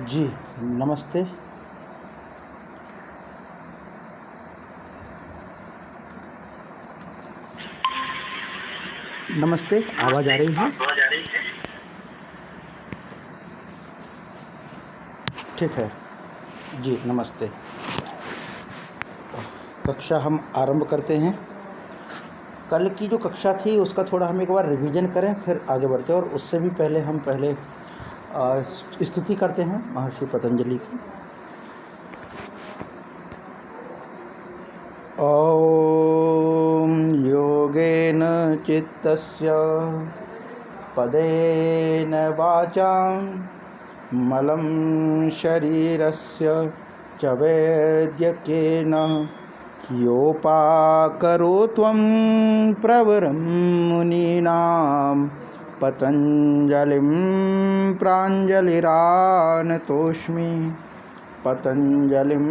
जी नमस्ते। नमस्ते, आवाज़ आ रही है? ठीक है जी, नमस्ते। कक्षा हम आरंभ करते हैं। कल की जो कक्षा थी उसका थोड़ा हम एक बार रिवीजन करें, फिर आगे बढ़ते हैं। और उससे भी पहले हम स्तुति करते हैं महर्षि पतंजलि की। ॐ योगेन चित्तस्य पदेन वाचां मलं शरीरस्य च वैद्यकेन योपाकरोत्वं प्रवरं मुनीनां पतञ्जलिं प्राञ्जलिरानतोऽस्मि। पतंजलिं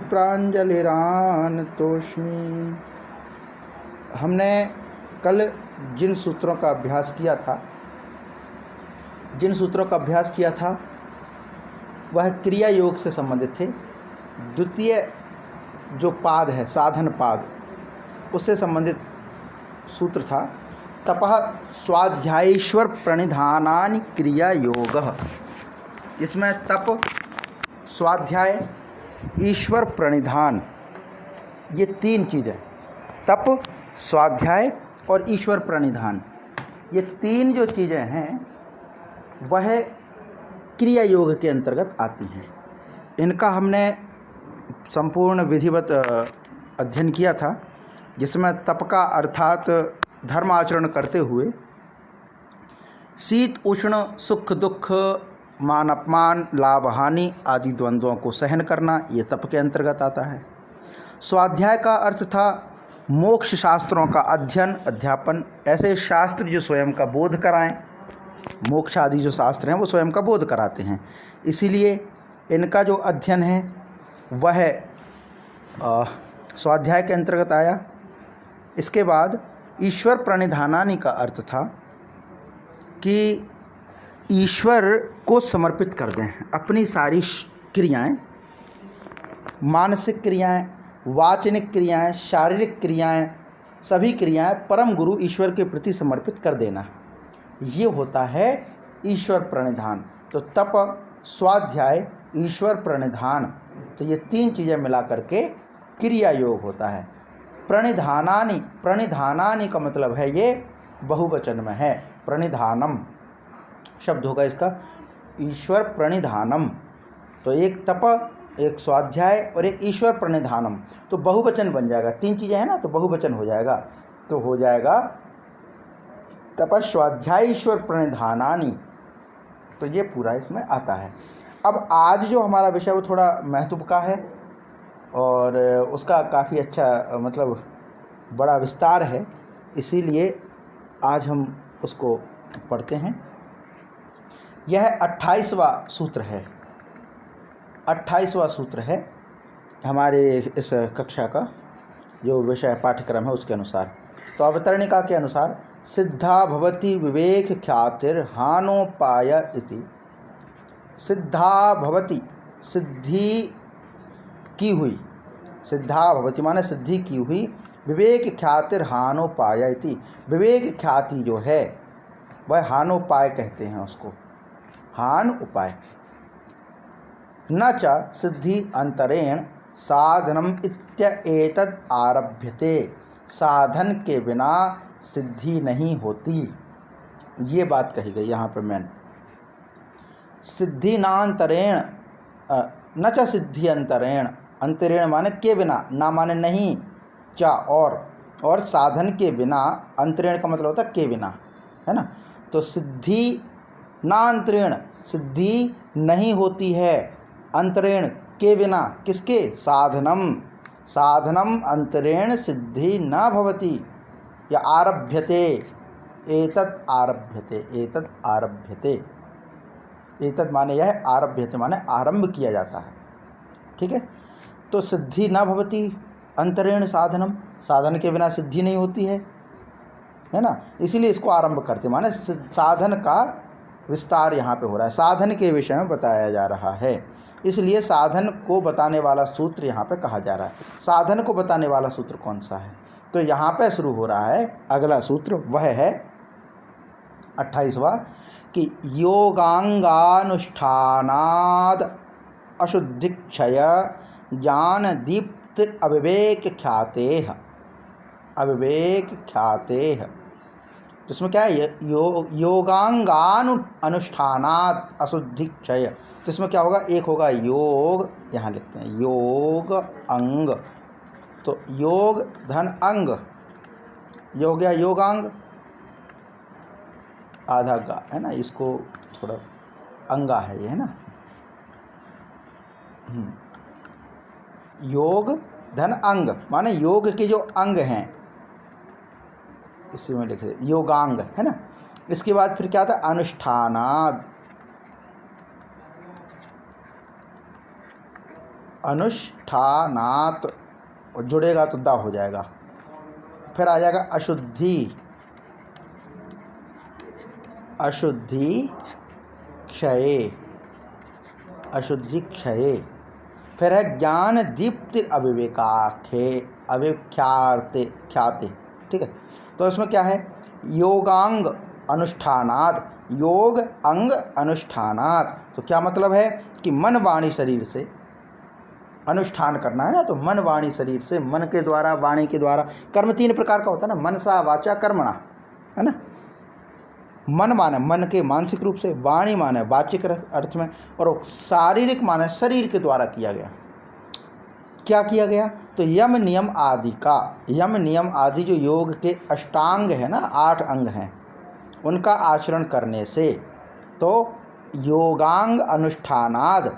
प्राञ्जलिरानतोऽस्मि। हमने कल जिन सूत्रों का अभ्यास किया था वह क्रिया योग से संबंधित थे। द्वितीय जो पाद है, साधन पाद, उससे संबंधित सूत्र था तपः स्वाध्यायेश्वर प्रणिधानानि क्रिया योगः। इसमें तप, स्वाध्याय, ईश्वर प्रणिधान, ये तीन चीज़ें, तप, स्वाध्याय और ईश्वर प्रणिधान, ये तीन जो चीज़ें हैं वह क्रिया योग के अंतर्गत आती हैं। इनका हमने संपूर्ण विधिवत अध्ययन किया था, जिसमें तप का अर्थात धर्म आचरण करते हुए शीत उष्ण, सुख दुख, मान अपमान, लाभ हानि आदि द्वंद्वों को सहन करना, ये तप के अंतर्गत आता है। स्वाध्याय का अर्थ था मोक्ष शास्त्रों का अध्ययन, अध्यापन, ऐसे शास्त्र जो स्वयं का बोध कराएं। मोक्ष आदि जो शास्त्र हैं वो स्वयं का बोध कराते हैं, इसीलिए इनका जो अध्ययन है वह स्वाध्याय के अंतर्गत आया। इसके बाद ईश्वर प्रणिधानानि का अर्थ था कि ईश्वर को समर्पित कर दें अपनी सारी क्रियाएं, मानसिक क्रियाएं, वाचनिक क्रियाएं, शारीरिक क्रियाएं, सभी क्रियाएं परम गुरु ईश्वर के प्रति समर्पित कर देना, ये होता है ईश्वर प्रणिधान। तो तप, स्वाध्याय, ईश्वर प्रणिधान, तो ये तीन चीज़ें मिला करके क्रिया योग होता है। प्रणिधानानि, प्रणिधानानि का मतलब है ये बहुवचन में है, प्रणिधानम शब्द होगा इसका, ईश्वर प्रणिधानम। तो एक तप, एक स्वाध्याय और एक ईश्वर प्रणिधानम, तो बहुवचन बन जाएगा। तीन चीज़ें हैं ना, तो बहुवचन हो जाएगा, तो हो जाएगा तपस्वाध्याय ईश्वर प्रणिधानानि। तो ये पूरा इसमें आता है। अब आज जो हमारा विषय वो थोड़ा महत्व का है और उसका काफ़ी अच्छा मतलब बड़ा विस्तार है, इसीलिए आज हम उसको पढ़ते हैं। यह 28वां सूत्र है, 28वां सूत्र है हमारे इस कक्षा का जो विषय पाठ्यक्रम है उसके अनुसार। तो अवतरणिका के अनुसार सिद्धा भवति विवेक ख्यातिर हानोपाय इति। सिद्धा भवति, सिद्धि की हुई, सिद्धा भवति माने सिद्धि की हुई, विवेक ख्यातिर हानोपाय इति। विवेक ख्याति जो है वह हानोपाय कहते हैं उसको, हान उपाय। न च सिद्धि अंतरेण साधनम इत्येतद् आरभ्यते। साधन के बिना सिद्धि नहीं होती, ये बात कही गई यहाँ पर। मैंने सिद्धि नान्तरेण, न च सिद्धि अंतरेण, अंतरेण माने के बिना, ना माने नहीं, चा और साधन के बिना, अंतरेण का मतलब होता है के बिना, है ना। तो सिद्धि नान्तरेण, सिद्धि नहीं होती है, अंतरेण के बिना, किसके, साधनम, साधनम अंतरेण सिद्धि न भवति या आरभ्यते, एतत् आरभ्यते, एतत् आरभ्यते, एतत् माने यह, आरभ्यते माने आरंभ किया जाता है, ठीक है। तो सिद्धि न भवति अंतरेण साधनम, साधन के बिना सिद्धि नहीं होती है ना, इसीलिए इसको आरंभ करते, माने साधन का विस्तार यहाँ पे हो रहा है, साधन के विषय में बताया जा रहा है, इसलिए साधन को बताने वाला सूत्र यहाँ पे कहा जा रहा है। साधन को बताने वाला सूत्र कौन सा है? तो यहाँ पे शुरू हो रहा है अगला सूत्र, वह है 28वां कि योगांगानुष्ठानाद अशुद्धि क्षय ज्ञान दीप्त अविवेक ख्यातेह। अविवेक ख्यातेह, इसमें क्या है? योगांगानुष्ठानात अशुद्धि क्षय। तो इसमें क्या होगा? एक होगा योग, यहाँ लिखते हैं योग अंग, तो योग धन अंग, ये हो गया योगांग, आधा गा है ना, इसको थोड़ा अंगा है ये, है ना। योग धन अंग माने योग के जो अंग हैं, इसी में लिखे योगांग, है ना। इसके बाद फिर क्या था? अनुष्ठानाद, अनुष्ठानात, और जुड़ेगा तो दा हो जाएगा। फिर आ जाएगा अशुद्धि, अशुद्धि क्षय, अशुद्धि क्षय। फिर है ज्ञान दीप्ति अविवेकाखे अविख्याते ख्याते, ठीक है। तो इसमें क्या है? योगांग अनुष्ठानाद, योग अंग अनुष्ठानात। तो क्या मतलब है कि मन वाणी शरीर से अनुष्ठान करना है ना, तो मन वाणी शरीर से, मन के द्वारा वाणी के द्वारा। कर्म 3 प्रकार का होता है ना, मनसा वाचा कर्मणा, है ना। मन माने मन के मानसिक रूप से, वाणी माने वाचिक अर्थ में, और शारीरिक माने शरीर के द्वारा किया गया। क्या किया गया? तो यम नियम आदि का, यम नियम आदि जो योग के अष्टांग है ना, 8 अंग हैं, उनका आचरण करने से। तो योगांग अनुष्ठानाद,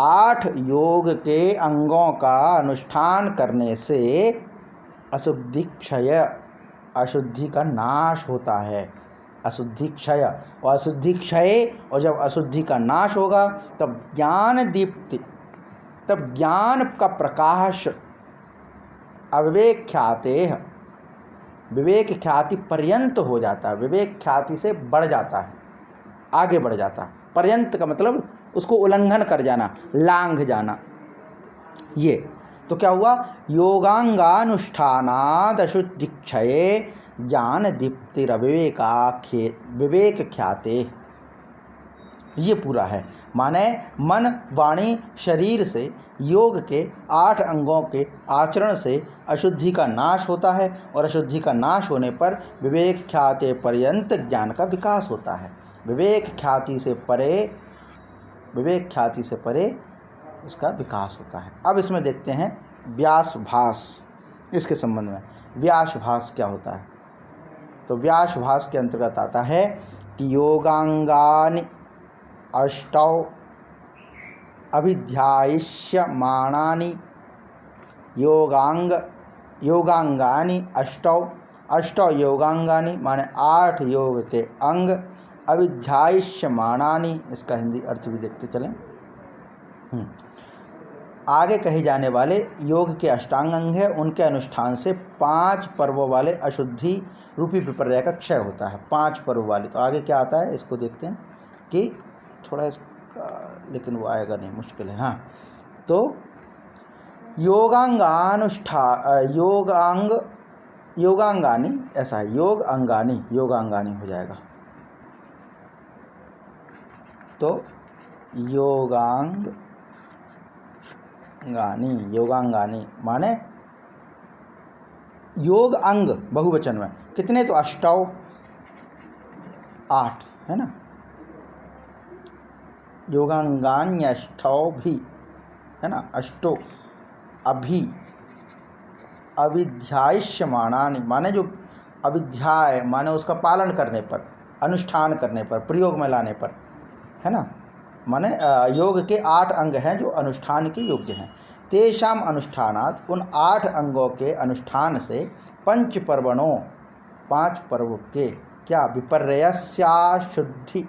8 योग के अंगों का अनुष्ठान करने से अशुद्धि क्षय, अशुद्धि का नाश होता है। अशुद्धि क्षय, और अशुद्धि क्षय, और जब अशुद्धि का नाश होगा तब ज्ञान दीप्ति, तब ज्ञान का प्रकाश अविवेक ख्याते, विवेक ख्याति पर्यंत हो जाता है। विवेक ख्याति से बढ़ जाता है, आगे बढ़ जाता है। पर्यंत का मतलब उसको उल्लंघन कर जाना, लांघ जाना। ये तो क्या हुआ? योगांगानुष्ठानाद अशुद्धि क्षये ज्ञान दीप्तिरविवेकाखे विवेक ख्याते, ये पूरा है। माने मन वाणी शरीर से योग के 8 अंगों के आचरण से अशुद्धि का नाश होता है, और अशुद्धि का नाश होने पर विवेक ख्याते पर्यंत ज्ञान का विकास होता है। विवेक ख्याति से परे, विवेक ख्याति से परे उसका विकास होता है। अब इसमें देखते हैं व्यासभास, इसके संबंध में व्यासभास क्या होता है। तो व्यासभास के अंतर्गत आता है कि योगांगानि अष्टौ अभिध्यायिष्यमाणानि, योगांगानि अष्टौ, अष्टौ योगांगानि माने 8 योग के अंग, अभिध्यायिष्यमाणानि, इसका हिंदी अर्थ भी देखते चलें। आगे कहे जाने वाले योग के अष्टांग अंग है, उनके अनुष्ठान से 5 पर्वों वाले अशुद्धि रूपी विपर्य का क्षय होता है। 5 पर्व वाले। तो आगे क्या आता है इसको देखते हैं कि थोड़ा इसका, लेकिन वो आएगा नहीं, मुश्किल है। हाँ, तो योगांगानी, ऐसा है, योग अंगानी, योगांगानी हो जाएगा। तो योगांगानी माने योग अंग बहुवचन में कितने? तो अष्टौ, 8 है ना। योगांगान्यष्टौ भी है ना, अष्टो। अविध्यायिष्यमाणानि माने जो अविध्याय माने उसका पालन करने पर, अनुष्ठान करने पर, प्रयोग में लाने पर, है ना। माने योग के 8 अंग हैं जो अनुष्ठान के योग्य हैं। तेषाम अनुष्ठानात, उन 8 अंगों के अनुष्ठान से 5 पर्वणों, 5 पर्व के क्या? विपर्यस्याशुद्धि,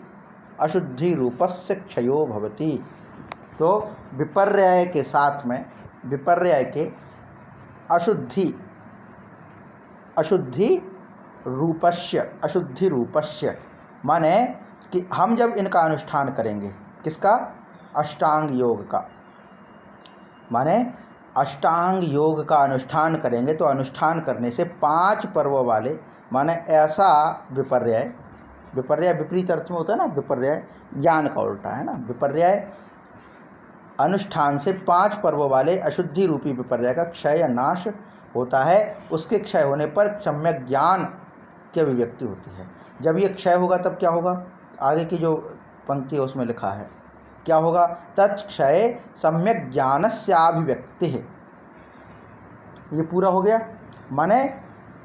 अशुद्धि रूपस्य क्षयो भवति। तो विपर्य के साथ में, विपर्य के अशुद्धि रूपस्य माने कि हम जब इनका अनुष्ठान करेंगे, किसका? अष्टांग योग का, माने अष्टांग योग का अनुष्ठान करेंगे तो अनुष्ठान करने से 5 पर्वों वाले, माने ऐसा विपर्य, विपर्य विपरीत अर्थ में होता है ना, विपर्य ज्ञान का उल्टा है ना, विपर्य अनुष्ठान से 5 पर्वों वाले अशुद्धि रूपी विपर्य का क्षय या नाश होता है। उसके क्षय होने पर सम्यक ज्ञान की अभिव्यक्ति होती है। जब ये क्षय होगा तब क्या होगा? आगे की जो पंक्ति है उसमें लिखा है, क्या होगा? तत्क्षय सम्यक ज्ञानस्याभिव्यक्ति है। ये पूरा हो गया। माने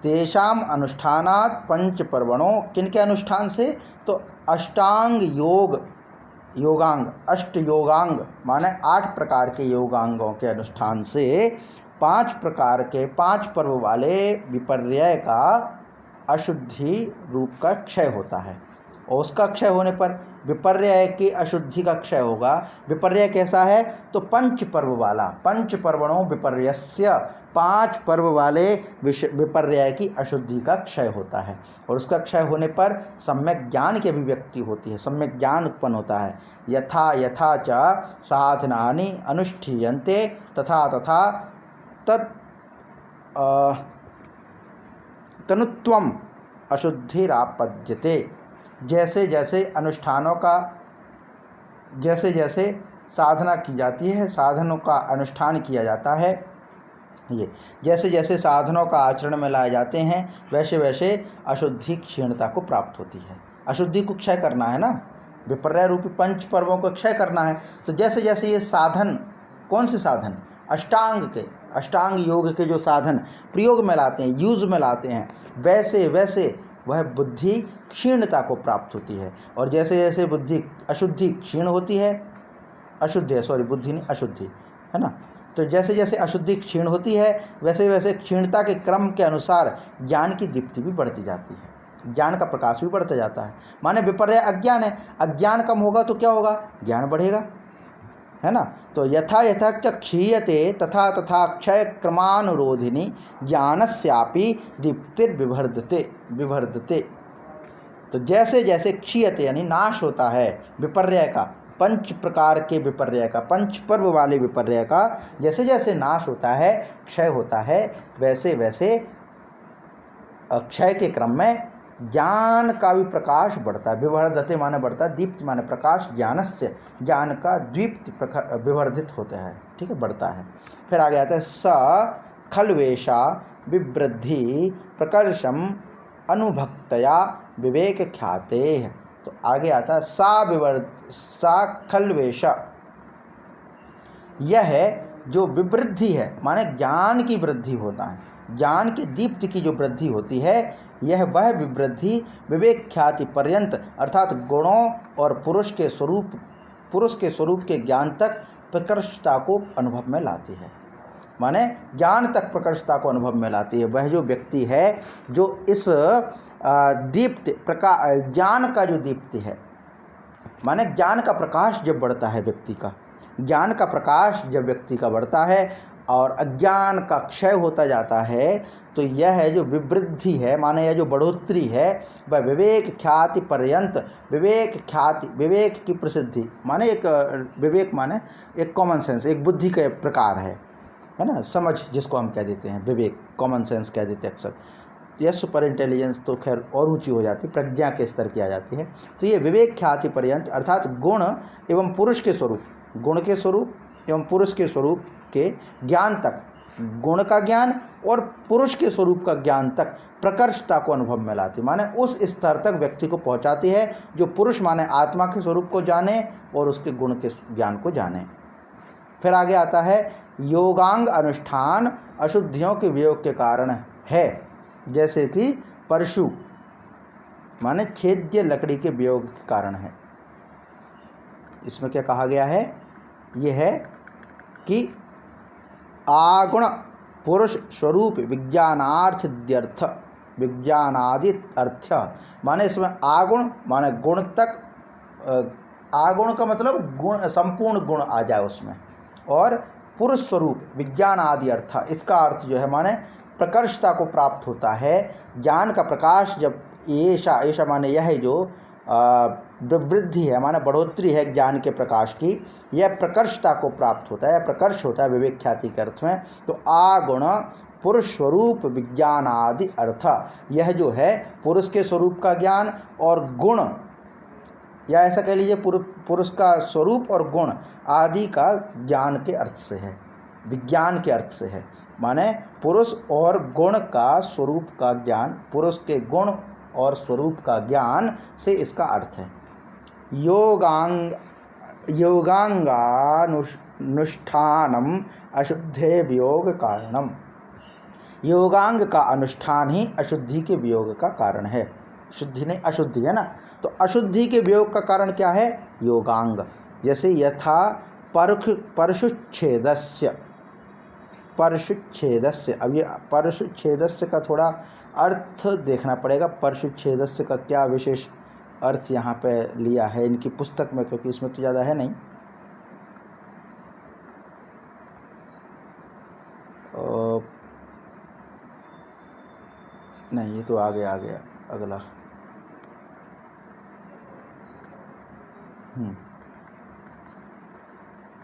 तेषाम अनुष्ठानात् पंच पर्वणों, किनके अनुष्ठान से? तो अष्टांग योग, योगांग, अष्ट योगांग माने 8 प्रकार के योगांगों के अनुष्ठान से 5 प्रकार के 5 पर्व वाले विपर्य का अशुद्धि रूप का क्षय होता है। और उसका क्षय होने पर विपर्य की अशुद्धि का क्षय होगा। विपर्य कैसा है? तो 5 पर्व वाला, 5 पर्वणों विपर्यस्य, 5 पर्व वाले विपर्य की अशुद्धि का क्षय होता है। और उसका क्षय होने पर सम्यक ज्ञान की अभिव्यक्ति होती है, सम्यक ज्ञान उत्पन्न होता है। यथा यथा च साधनानि अनुष्ठीयन्ते तथा तथा तत् तनुत्वम अशुद्धिरापद्यते। जैसे जैसे अनुष्ठानों का, जैसे जैसे साधना की जाती है, साधनों का अनुष्ठान किया जाता है, ये जैसे जैसे साधनों का आचरण में लाए जाते हैं, वैसे वैसे अशुद्धि क्षीणता को प्राप्त होती है। अशुद्धि को क्षय करना है ना, विपर्य रूपी 5 पर्वों को क्षय करना है। तो जैसे जैसे ये साधन, कौन से साधन? अष्टांग के, अष्टांग योग के जो साधन प्रयोग में लाते हैं, यूज में लाते हैं, वैसे वैसे वह बुद्धि क्षीणता को प्राप्त होती है। और जैसे जैसे बुद्धि अशुद्धि क्षीण होती है, अशुद्धि है, सॉरी बुद्धि नहीं, अशुद्धि है ना। तो जैसे जैसे अशुद्धि क्षीण होती है, वैसे वैसे क्षीणता के क्रम के अनुसार ज्ञान की दीप्ति भी बढ़ती जाती है, ज्ञान का प्रकाश भी बढ़ता जाता है। माने विपर्य अज्ञान है, अज्ञान कम होगा तो क्या होगा? ज्ञान बढ़ेगा, है ना। तो यथा यथा च क्षीयते तथा तथा क्षय क्रमानुरोधिनी ज्ञानस्यापि दीप्तिर्विवर्धते विवर्धते। तो जैसे जैसे क्षीयते यानी नाश होता है विपर्य का, 5 प्रकार के विपर्य का, 5 पर्व वाले विपर्य का जैसे जैसे नाश होता है, क्षय होता है, वैसे वैसे क्षय के क्रम में ज्ञान का भी प्रकाश बढ़ता है। विवर्धते माने बढ़ता है, दीप्त माने प्रकाश, ज्ञानस्य ज्ञान का दीप्त विवर्धित होता है, ठीक है, बढ़ता है। फिर आगे आता है स खल्वेशा विवृद्धि प्रकर्षम अनुभक्तया विवेक ख्याते। तो आगे आता है सा खल्वेशा, यह जो विवृद्धि है माने ज्ञान की वृद्धि होता है, ज्ञान की दीप्ति की जो वृद्धि होती है, यह वह विवृद्धि विवेक ख्याति पर्यंत अर्थात गुणों और पुरुष के स्वरूप के ज्ञान तक प्रकर्षता को अनुभव में लाती है। माने ज्ञान तक प्रकर्षता को अनुभव में लाती है। वह जो व्यक्ति है जो इस दीप्ति प्रकाश, ज्ञान का जो दीप्ति है, माने ज्ञान का प्रकाश जब बढ़ता है व्यक्ति का, ज्ञान का प्रकाश जब व्यक्ति का बढ़ता है और अज्ञान का क्षय होता जाता है, तो यह जो विवृद्धि है माने यह जो बढ़ोतरी है, वह विवेक ख्याति पर्यंत, विवेक ख्याति, विवेक की प्रसिद्धि माने एक विवेक माने एक कॉमन सेंस, एक बुद्धि का प्रकार है ना, समझ जिसको हम कह देते हैं, विवेक कॉमन सेंस कह देते हैं अक्सर। यह सुपर इंटेलिजेंस तो खैर और ऊंची हो जाती है, प्रज्ञा के स्तर की आ जाती है। तो ये विवेक ख्याति पर्यंत अर्थात गुण एवं पुरुष के स्वरूप, गुण के स्वरूप एवं पुरुष के स्वरूप के ज्ञान तक, गुण का ज्ञान और पुरुष के स्वरूप का ज्ञान तक प्रकर्षता को अनुभव में लाती, माने उस स्तर तक व्यक्ति को पहुंचाती है जो पुरुष माने आत्मा के स्वरूप को जाने और उसके गुण के ज्ञान को जाने। फिर आगे आता है योगांग अनुष्ठान अशुद्धियों के वियोग के कारण है, जैसे कि परशु माने छेद्य लकड़ी के वियोग के कारण है। इसमें क्या कहा गया है? यह है कि आगुण पुरुष स्वरूप विज्ञानार्थद्यर्थ, विज्ञानादि अर्थ माने इसमें आगुण माने गुण तक, आगुण का मतलब गुण, संपूर्ण गुण आ जाए उसमें, और पुरुष स्वरूप विज्ञान आदि अर्थ, इसका अर्थ जो है माने प्रकर्षता को प्राप्त होता है। ज्ञान का प्रकाश जब ऐसा माने यह जो वृद्धि है माने बढ़ोतरी है ज्ञान के प्रकाश की, यह प्रकर्षता को प्राप्त होता है, प्रकर्ष होता है विवेक ख्याति के अर्थ में। तो आगुण पुरुष स्वरूप विज्ञान आदि अर्थ, यह जो है पुरुष के स्वरूप का ज्ञान और गुण, या ऐसा कह लीजिए पुरुष का स्वरूप और गुण आदि का ज्ञान के अर्थ से है, विज्ञान के अर्थ से है। माने पुरुष और गुण का स्वरूप का ज्ञान, पुरुष के गुण और स्वरूप का ज्ञान से इसका अर्थ है। योगांगानुष्ठानम अशुद्धे वियोग कारणम, योगांग का अनुष्ठान ही अशुद्धि के वियोग का कारण है। शुद्धि नहीं अशुद्धि है ना, तो अशुद्धि के वियोग का कारण क्या है? योगांग। जैसे यथा परशुच्छेदस्य, परशुच्छेदस्य, अब ये परशुच्छेदस्य का थोड़ा अर्थ देखना पड़ेगा। परशुच्छेदस्य का क्या विशेष अर्थ यहाँ पे लिया है इनकी पुस्तक में, क्योंकि इसमें तो ज़्यादा है नहीं। नहीं, ये तो आ गया अगला।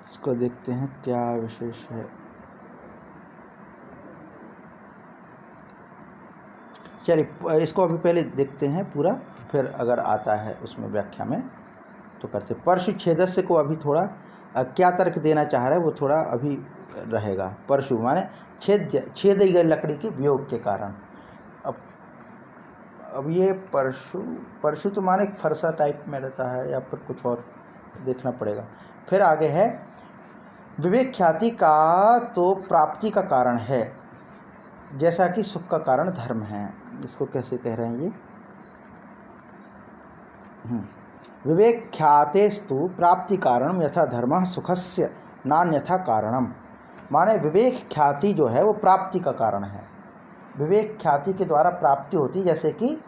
इसको देखते हैं क्या विशेष है। चलिए इसको अभी पहले देखते हैं पूरा, फिर अगर आता है उसमें व्याख्या में तो करते। परशुच्छेदस्य को अभी थोड़ा क्या तर्क देना चाह रहा है वो थोड़ा अभी रहेगा। परशु माने छेद गई लकड़ी के वियोग के कारण। अब ये परशु तो माने फरसा टाइप में रहता है या फिर कुछ और देखना पड़ेगा। फिर आगे है विवेक ख्याति का तो प्राप्ति का कारण है, जैसा कि सुख का कारण धर्म है। इसको कैसे कह रहे हैं ये? विवेक ख्यातेस्तु प्राप्ति कारणम यथा धर्मः सुखस्य नान्यथा कारणम। माने विवेक ख्याति जो है वो प्राप्ति का कारण है। विवेक ख्याति के द्वारा प्राप्ति होती, जैसे कि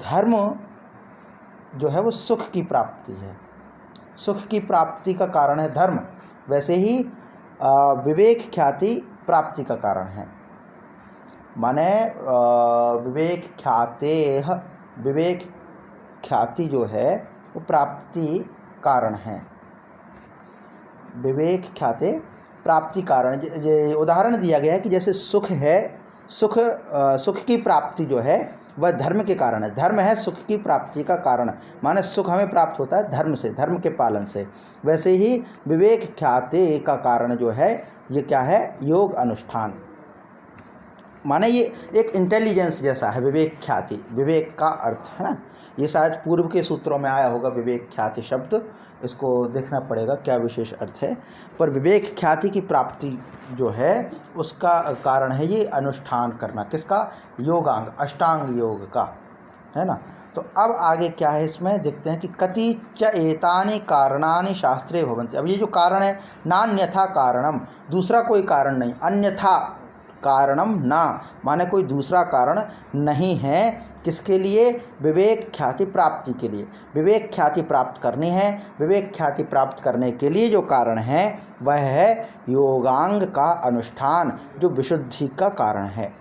धर्म जो है वो सुख की प्राप्ति है, सुख की प्राप्ति का कारण है धर्म, वैसे ही विवेक ख्याति प्राप्ति का कारण है। माने विवेक ख्याति जो है वो प्राप्ति कारण है। विवेक ख्याति प्राप्ति कारण, उदाहरण दिया गया है कि जैसे सुख है, सुख की प्राप्ति जो है वह धर्म के कारण है। धर्म है सुख की प्राप्ति का कारण, माने सुख हमें प्राप्त होता है धर्म से, धर्म के पालन से। वैसे ही विवेक ख्याति का कारण जो है ये क्या है? योग अनुष्ठान। माने ये एक इंटेलिजेंस जैसा है विवेक ख्याति, विवेक का अर्थ है ना। ये शायद पूर्व के सूत्रों में आया होगा विवेक ख्याति शब्द, इसको देखना पड़ेगा क्या विशेष अर्थ है। पर विवेक ख्याति की प्राप्ति जो है उसका कारण है ये अनुष्ठान करना। किसका? योगांग, अष्टांग योग का, है ना। तो अब आगे क्या है इसमें देखते हैं कि कति च एतानि कारणानि शास्त्रे भवन्ति। अब ये जो कारण है नान्यथा कारणम, दूसरा कोई कारण नहीं, अन्यथा कारणम ना, माने कोई दूसरा कारण नहीं है। किसके लिए? विवेक ख्याति प्राप्ति के लिए। विवेक ख्याति प्राप्त करनी है, विवेक ख्याति प्राप्त करने के लिए जो कारण है वह है योगांग का अनुष्ठान, जो विशुद्धि का कारण है,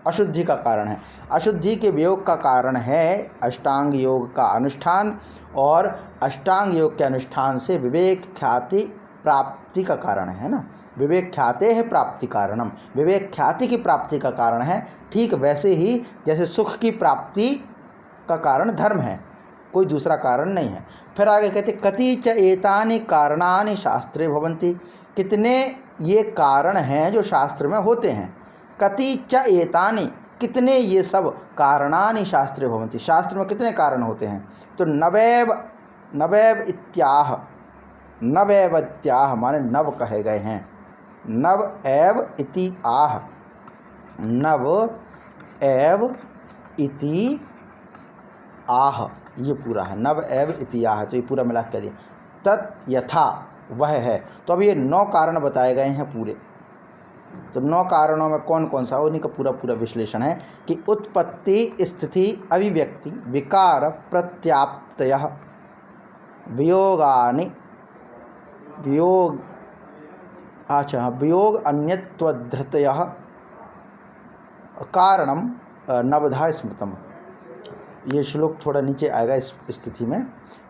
अशुद्धि का कारण है। अशुद्धि के वियोग का कारण है अष्टांग योग का अनुष्ठान, और अष्टांग योग के अनुष्ठान से विवेक ख्याति प्राप्ति का कारण है ना। विवेक ख्याते है प्राप्ति कारणम, विवेक ख्याति की प्राप्ति का कारण है। ठीक वैसे ही जैसे सुख की प्राप्ति का कारण धर्म है, कोई दूसरा कारण नहीं है। फिर आगे कहते कति च एतानि कारणानि शास्त्रे भवन्ति। कितने ये कारण हैं जो शास्त्र में होते हैं। कति च एतानि, कितने ये सब कारणानि शास्त्रे भवन्ति, शास्त्र में कितने कारण होते हैं। तो नवैव इत्याह, नवैव इत्याह माने नव कहे गए हैं। नव एव इति आह, नव एव इति आह, ये पूरा है नव एव इति आह, तो ये पूरा मिला के दिया। तत् यथा, वह है। तो अब ये 9 कारण बताए गए हैं पूरे। तो 9 कारणों में कौन कौन सा, उन्हीं का पूरा विश्लेषण है कि उत्पत्ति, स्थिति, अभिव्यक्ति, विकार, प्रत्याप्तयः, वियोगानि, वियोग अन्यत्वधृतयः, कारणम नवधा स्मृतम। ये श्लोक थोड़ा नीचे आएगा इस स्थिति में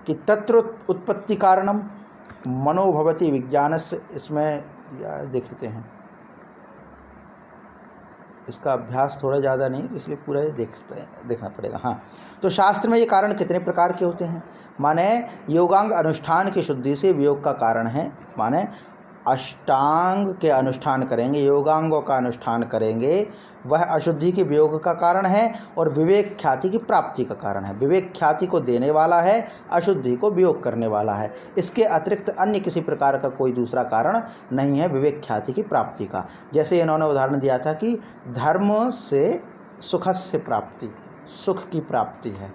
कि तत्र उत्पत्ति कारणम मनोभवति विज्ञानस्य, इसमें देख लेते हैं, इसका अभ्यास थोड़ा ज़्यादा नहीं इसलिए पूरा देखना पड़ेगा। हाँ, तो शास्त्र में ये कारण कितने प्रकार के होते हैं, माने योगांग अनुष्ठान की शुद्धि से वियोग का कारण है, माने अष्टांग के अनुष्ठान करेंगे, योगांगों का अनुष्ठान करेंगे, वह अशुद्धि के वियोग का कारण है और विवेक ख्याति की प्राप्ति का कारण है। विवेक ख्याति को देने वाला है, अशुद्धि को वियोग करने वाला है। इसके अतिरिक्त अन्य किसी प्रकार का कोई दूसरा कारण नहीं है विवेक ख्याति की प्राप्ति का। जैसे इन्होंने उदाहरण दिया था कि धर्म से सुखस्य प्राप्ति, सुख की प्राप्ति है,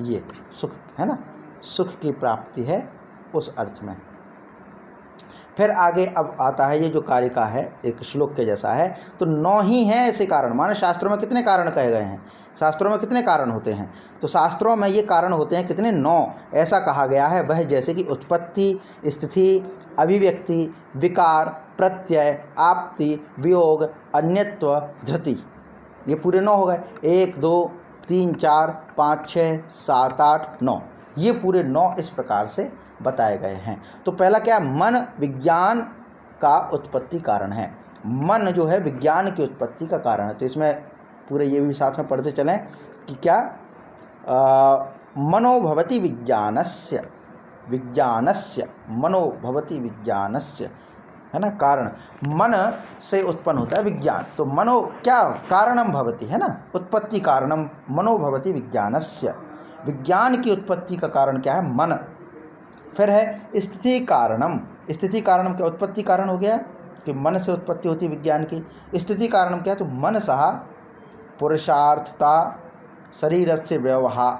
ये सुख है ना, सुख की प्राप्ति है उस अर्थ में। फिर आगे अब आता है ये जो कारिका है, एक श्लोक के जैसा है, तो 9 ही हैं ऐसे कारण। माने शास्त्रों में कितने कारण कहे गए हैं, शास्त्रों में कितने कारण होते हैं, तो शास्त्रों में ये कारण होते हैं कितने, 9 ऐसा कहा गया है। वह जैसे कि उत्पत्ति, स्थिति, अभिव्यक्ति, विकार, प्रत्यय, आप्ति, वियोग, अन्यत्व, धृति, ये पूरे 9 हो गए। 1 2 3 4 5 6 7 8 9, ये पूरे 9 इस प्रकार से बताए गए हैं। तो पहला क्या है, मन विज्ञान का उत्पत्ति कारण है। मन जो है विज्ञान की उत्पत्ति का कारण है। तो इसमें पूरे ये भी साथ में पढ़ते चलें कि क्या मनोभवति विज्ञानस्य, विज्ञानस्य मनोभवति विज्ञानस्य, है ना, कारण मन से उत्पन्न होता है विज्ञान। तो मनो क्या कारणम भवति, है ना, उत्पत्ति कारणम मनोभवति विज्ञानस्य, विज्ञान की उत्पत्ति का कारण क्या है, मन। फिर है स्थिति कारणम, स्थिति कारणम क्या, उत्पत्ति कारण हो गया कि मन से उत्पत्ति होती है विज्ञान की। स्थिति कारणम क्या है, तो मनसः पुरुषार्थता शरीरस्य व्यवहार,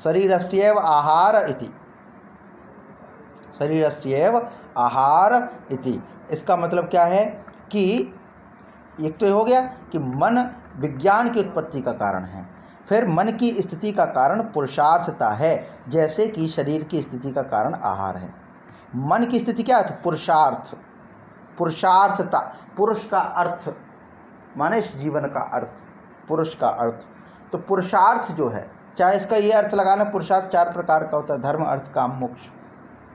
शरीरस्यैव आहार इति, शरीरस्यैव आहार इति। इसका मतलब क्या है कि एक तो हो गया कि मन विज्ञान की उत्पत्ति का कारण है। फिर मन की स्थिति का कारण पुरुषार्थता है, जैसे कि शरीर की स्थिति का कारण आहार है। मन की स्थिति क्या है, तो पुरुषार्थ, पुरुषार्थता, पुरुष का अर्थ माने जीवन का अर्थ, पुरुष का अर्थ। तो पुरुषार्थ जो है, चाहे इसका ये अर्थ लगाना, पुरुषार्थ 4 प्रकार का होता है, धर्म अर्थ काम मोक्ष,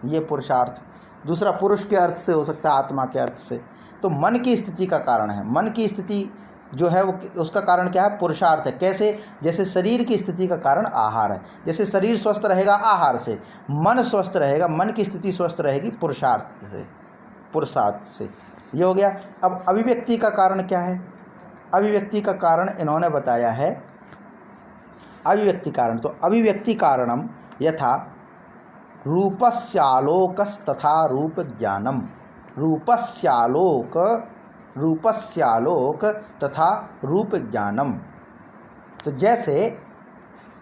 ये पुरुषार्थ। दूसरा पुरुष के अर्थ से हो सकता है, आत्मा के अर्थ से। तो मन की स्थिति का कारण है, मन की स्थिति जो है वो उसका कारण क्या है, पुरुषार्थ है। कैसे, जैसे शरीर की स्थिति का कारण आहार है, जैसे शरीर स्वस्थ रहेगा आहार से, मन स्वस्थ रहेगा, मन की स्थिति स्वस्थ रहेगी पुरुषार्थ से, पुरुषार्थ से। ये हो गया। अब अभिव्यक्ति का कारण क्या है, अभिव्यक्ति का कारण इन्होंने बताया है, अभिव्यक्ति कारण, तो अभिव्यक्ति कारणम यथा रूपस्यालोकस्तथा रूप ज्ञानम, रूपस्यालोक, रूपस्यालोक तथा रूप ज्ञानम। तो जैसे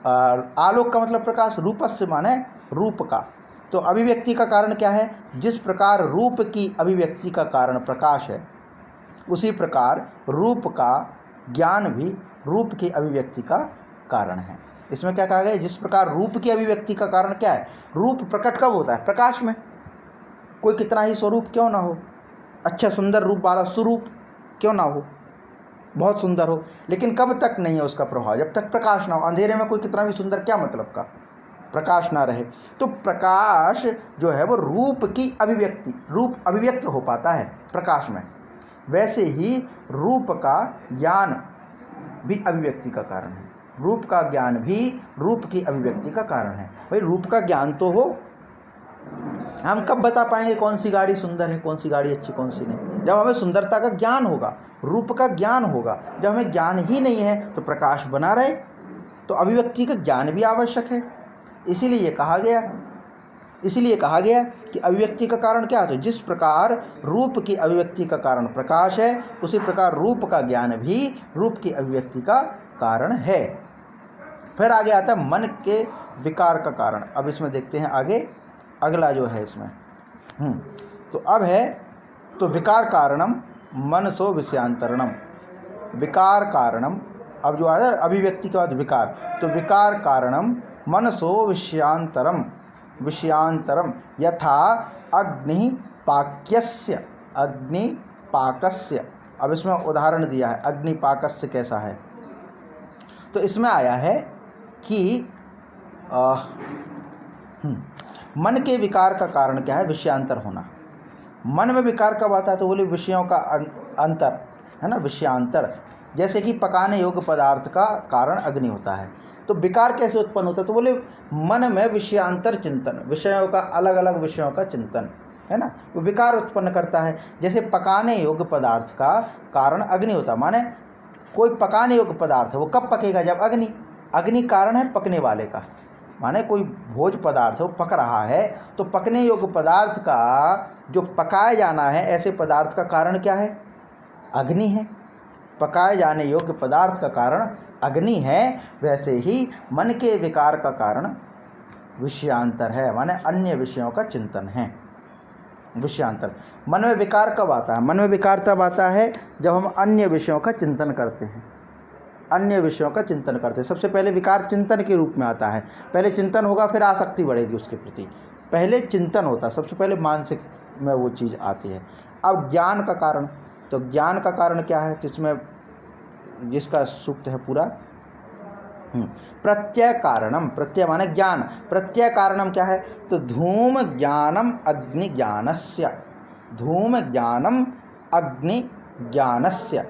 आलोक का मतलब प्रकाश, रूपस्य माने रूप का। तो अभिव्यक्ति का कारण क्या है, जिस प्रकार रूप की अभिव्यक्ति का कारण प्रकाश है, उसी प्रकार रूप का ज्ञान भी रूप की अभिव्यक्ति का कारण है। इसमें क्या कहा गया, जिस प्रकार रूप की अभिव्यक्ति का कारण क्या है, रूप प्रकट कब होता है, प्रकाश में। कोई कितना ही स्वरूप क्यों ना हो, अच्छा सुंदर रूप वाला स्वरूप क्यों ना हो, बहुत सुंदर हो, लेकिन कब तक नहीं है उसका प्रभाव, जब तक प्रकाश ना हो। अंधेरे में कोई कितना भी सुंदर, क्या मतलब का, प्रकाश ना रहे। तो प्रकाश जो है वो रूप की अभिव्यक्ति, रूप अभिव्यक्त हो पाता है प्रकाश में। वैसे ही रूप का ज्ञान भी अभिव्यक्ति का कारण है, रूप का ज्ञान भी रूप की अभिव्यक्ति का कारण है। भाई रूप का ज्ञान तो हो, हम कब बता पाएंगे कौन सी गाड़ी सुंदर है, कौन सी गाड़ी अच्छी, कौन सी नहीं, जब हमें सुंदरता का ज्ञान होगा, रूप का ज्ञान होगा। जब हमें ज्ञान ही नहीं है तो प्रकाश बना रहे, तो अभिव्यक्ति का ज्ञान भी आवश्यक है। इसीलिए कहा गया कि अभिव्यक्ति का कारण क्या है, तो जिस प्रकार रूप की अभिव्यक्ति का कारण प्रकाश है, उसी प्रकार रूप का ज्ञान भी रूप की अभिव्यक्ति का कारण है। फिर आगे आता है मन के विकार का कारण। अब इसमें देखते हैं आगे अगला जो है इसमें तो अब है, तो विकार कारणम मनसो विषयांतरणम, विकार कारणम, अब जो आ रहा है अभिव्यक्ति के बाद विकार, तो विकार कारणम मनसो विषयांतरम, विषयांतरम यथा अग्निपाक्यस्य, अग्निपाकस्य। अब इसमें उदाहरण दिया है अग्निपाकस्य कैसा है, तो इसमें आया है कि मन के विकार का कारण क्या है? विषयांतर होना। मन में विकार कब आता है? तो बोले विषयों का अंतर है ना, विषयांतर। जैसे कि पकाने योग्य पदार्थ का कारण अग्नि होता है, तो विकार कैसे उत्पन्न होता है? तो बोले मन में विषयांतर चिंतन, विषयों का, अलग अलग विषयों का चिंतन है ना, वो विकार उत्पन्न करता है। जैसे पकाने योग्य पदार्थ का कारण अग्नि होता है, माने कोई पकाने योग्य पदार्थ है, वो कब पकेगा? जब अग्नि कारण है पकने वाले का। माने कोई भोज पदार्थ है, वो पक रहा है, तो पकने योग्य पदार्थ का जो पकाया जाना है, ऐसे पदार्थ का कारण क्या है? अग्नि है। पकाए जाने योग्य पदार्थ का कारण अग्नि है। वैसे ही मन के विकार का कारण विषयांतर है, माने अन्य विषयों का चिंतन है, विषयांतर। मन में विकार कब आता है? मन में विकार तब आता है जब हम अन्य विषयों का चिंतन करते हैं, अन्य विषयों का चिंतन करते हैं। सबसे पहले विकार चिंतन के रूप में आता है। पहले चिंतन होगा, फिर आसक्ति बढ़ेगी उसके प्रति। पहले चिंतन होता है, सबसे पहले मानसिक में वो चीज़ आती है। अब ज्ञान का कारण, तो ज्ञान का कारण क्या है? जिसमें जिसका सूक्त है पूरा, प्रत्यय कारणम। प्रत्यय माने ज्ञान, प्रत्यय कारणम क्या है? तो धूम ज्ञानम अग्नि ज्ञानस्य, धूम ज्ञानम अग्नि ज्ञानस्य।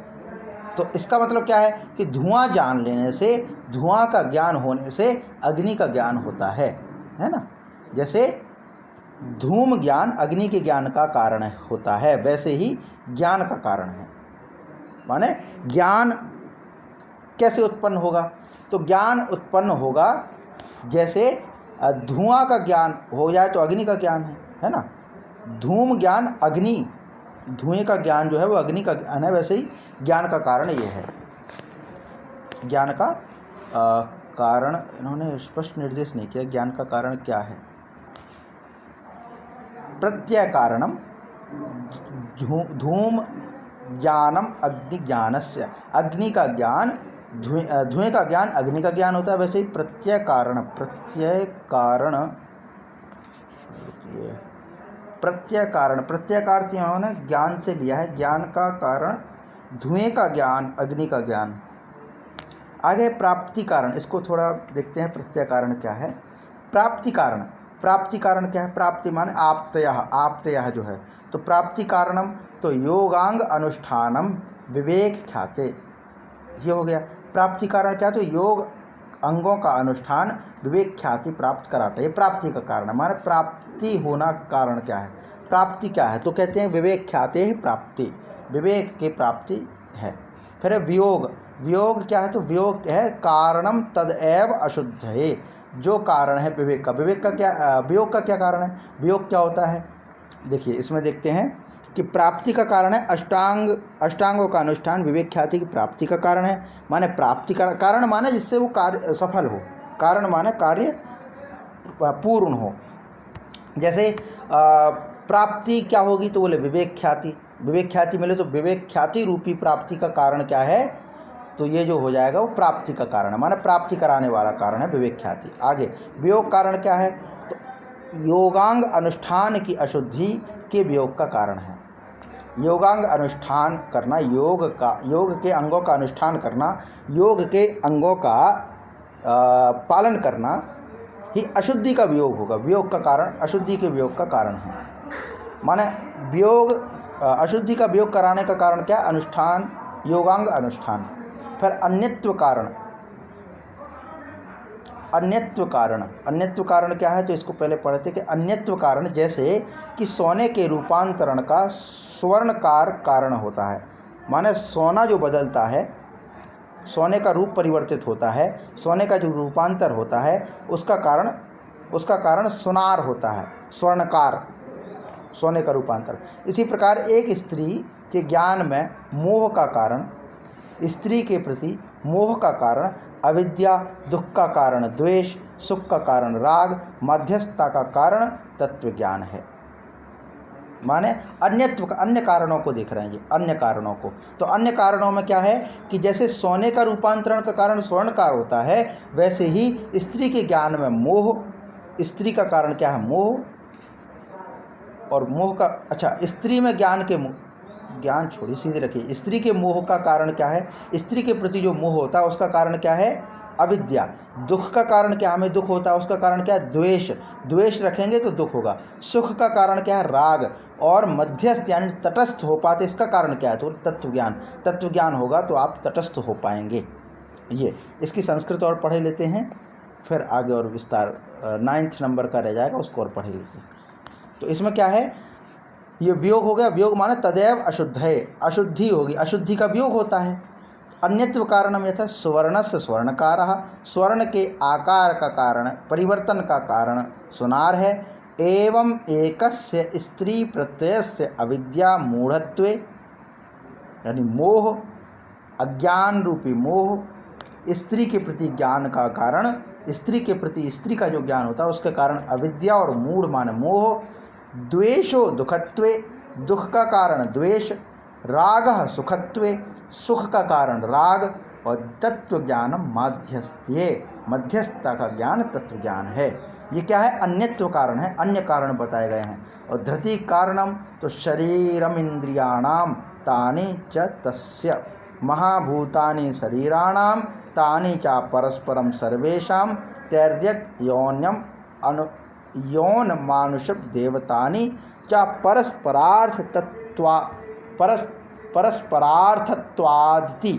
तो इसका मतलब क्या है कि धुआं जान लेने से, धुआं का ज्ञान होने से अग्नि का ज्ञान होता है ना। जैसे धूम ज्ञान अग्नि के ज्ञान का कारण होता है, वैसे ही ज्ञान का कारण है। माने ज्ञान कैसे उत्पन्न होगा? तो ज्ञान उत्पन्न होगा जैसे धुआं का ज्ञान हो जाए तो अग्नि का ज्ञान है ना। धूम ज्ञान अग्नि, धुएं का ज्ञान जो है वो अग्नि का ज्ञान है। वैसे ही ज्ञान का कारण ये है। ज्ञान का कारण इन्होंने स्पष्ट निर्देश नहीं किया, ज्ञान का कारण क्या है? प्रत्यय कारणम धूम ज्ञानम अग्नि ज्ञानस्य। अग्नि का ज्ञान, धुएं का ज्ञान अग्नि का ज्ञान होता है। वैसे ही प्रत्यय कारण, प्रत्यय कारण, प्रत्यय कारण, प्रत्यय कारण से इन्होंने ज्ञान से लिया है। ज्ञान का कारण धुएं का ज्ञान, अग्नि का ज्ञान। आगे प्राप्ति कारण, इसको थोड़ा देखते हैं। प्रत्यय कारण क्या है? प्राप्ति कारण, प्राप्ति कारण क्या है? प्राप्ति माने आप्तयः, आप्तयः जो है, तो प्राप्ति कारणम तो योगांग अनुष्ठानम विवेक ख्याते, ये हो गया। प्राप्ति कारण क्या है? तो योग अंगों का अनुष्ठान विवेक ख्याति प्राप्त कराता है, ये प्राप्ति का कारण है। माने प्राप्ति होना कारण क्या है? प्राप्ति क्या है? तो कहते हैं विवेक ख्याते है प्राप्ति, विवेक की प्राप्ति है। फिर वियोग, वियोग क्या है? तो वियोग है कारणम तदैव अशुद्ध है, जो कारण है विवेक का। विवेक का क्या, वियोग का क्या कारण है? वियोग क्या होता है? देखिए इसमें देखते हैं कि प्राप्ति का कारण है अष्टांगों का अनुष्ठान विवेक ख्याति की प्राप्ति का कारण है। माने प्राप्ति का कारण माने जिससे वो कार्य सफल हो, कारण माने कार्य पूर्ण हो। जैसे प्राप्ति क्या होगी? तो बोले विवेक ख्याति, विवेक ख्याति मिले तो विवेक ख्याति रूपी प्राप्ति का कारण क्या है? तो ये जो हो जाएगा वो प्राप्ति का कारण है, माने प्राप्ति कराने वाला कारण है विवेक ख्याति। आगे वियोग कारण क्या है? तो योगांग अनुष्ठान की अशुद्धि के वियोग का कारण है। योगांग अनुष्ठान करना, योग के अंगों का अनुष्ठान करना, योग के अंगों का पालन करना ही अशुद्धि का वियोग होगा। वियोग का कारण अशुद्धि के वियोग का कारण है। माने वियोग, अशुद्धि का वियोग कराने का कारण क्या? अनुष्ठान, योगांग अनुष्ठान। फिर अन्यत्व कारण, अन्यत्व कारण, अन्यत्व कारण क्या है? तो इसको पहले पढ़ते कि अन्यत्व कारण जैसे कि सोने के रूपांतरण का स्वर्णकार कारण होता है। माने सोना जो बदलता है, सोने का रूप परिवर्तित होता है, सोने का जो रूपांतर होता है उसका कारण सुनार होता है, स्वर्णकार, सोने का रूपांतर। इसी प्रकार एक स्त्री के ज्ञान में मोह का कारण, स्त्री के प्रति मोह का कारण अविद्या, दुख का कारण द्वेष, सुख का कारण राग, मध्यस्थता का कारण तत्व ज्ञान है। माने अन्यत्व, अन्य कारणों को देख रहे हैं, ये अन्य कारणों को। तो अन्य कारणों में क्या है कि जैसे सोने का रूपांतरण का कारण स्वर्णकार होता है, वैसे ही स्त्री के ज्ञान में मोह, स्त्री का कारण क्या है? मोह। और मोह का, अच्छा स्त्री में ज्ञान के, ज्ञान छोड़ी सीधे रखिए, स्त्री के मोह का कारण क्या है? स्त्री के प्रति जो मोह होता है उसका कारण क्या है? अविद्या, दुख का कारण क्या, हमें दुख होता है उसका कारण क्या है, द्वेष, द्वेष रखेंगे तो दुख होगा। सुख का कारण क्या है, राग, और मध्यस्थ यानी तटस्थ हो पाते इसका कारण क्या है, तो तत्व ज्ञान, तत्व ज्ञान होगा तो आप तटस्थ हो पाएंगे। ये इसकी संस्कृत और पढ़े लेते हैं, फिर आगे और विस्तार 9th नंबर का रह जाएगा, उसको और पढ़े लेते हैं। तो इसमें क्या है, ये वियोग हो गया, वियोग माने तदैव अशुद्ध है, अशुद्धि होगी, अशुद्धि का वियोग होता है। अन्यत्व कारणम यथा स्वर्णस्य स्वर्णकारः, स्वर्ण के आकार का कारण, परिवर्तन का कारण सुनार है। एवं एकस्य स्त्री प्रत्ययस्य अविद्या मूढ़त्वे यानी मोह, अज्ञान रूपी मोह, स्त्री के प्रति ज्ञान का कारण, स्त्री के प्रति स्त्री का जो ज्ञान होता है उसके कारण अविद्या, और मूढ़ माने मोह। द्वेषो दुखत्वे, दुख का कारण द्वेष, रागः सुखत्वे, सुख का कारण राग, और तत्व ज्ञानम माध्यस्थ्ये, मध्यस्थता का ज्ञान तत्व ज्ञान है। ये क्या है, अन्यत्व कारण है, अन्य कारण बताए गए हैं। और धृति कारणम तो शरीरम इंद्रियाणाम तानि च तस्य, महाभूतानि शरीराणाम तानि च परस्परम सर्वेषां तैर्यक योन्यम अनु यौन मानुषम देवतानि च परस्परार्थत्वादिति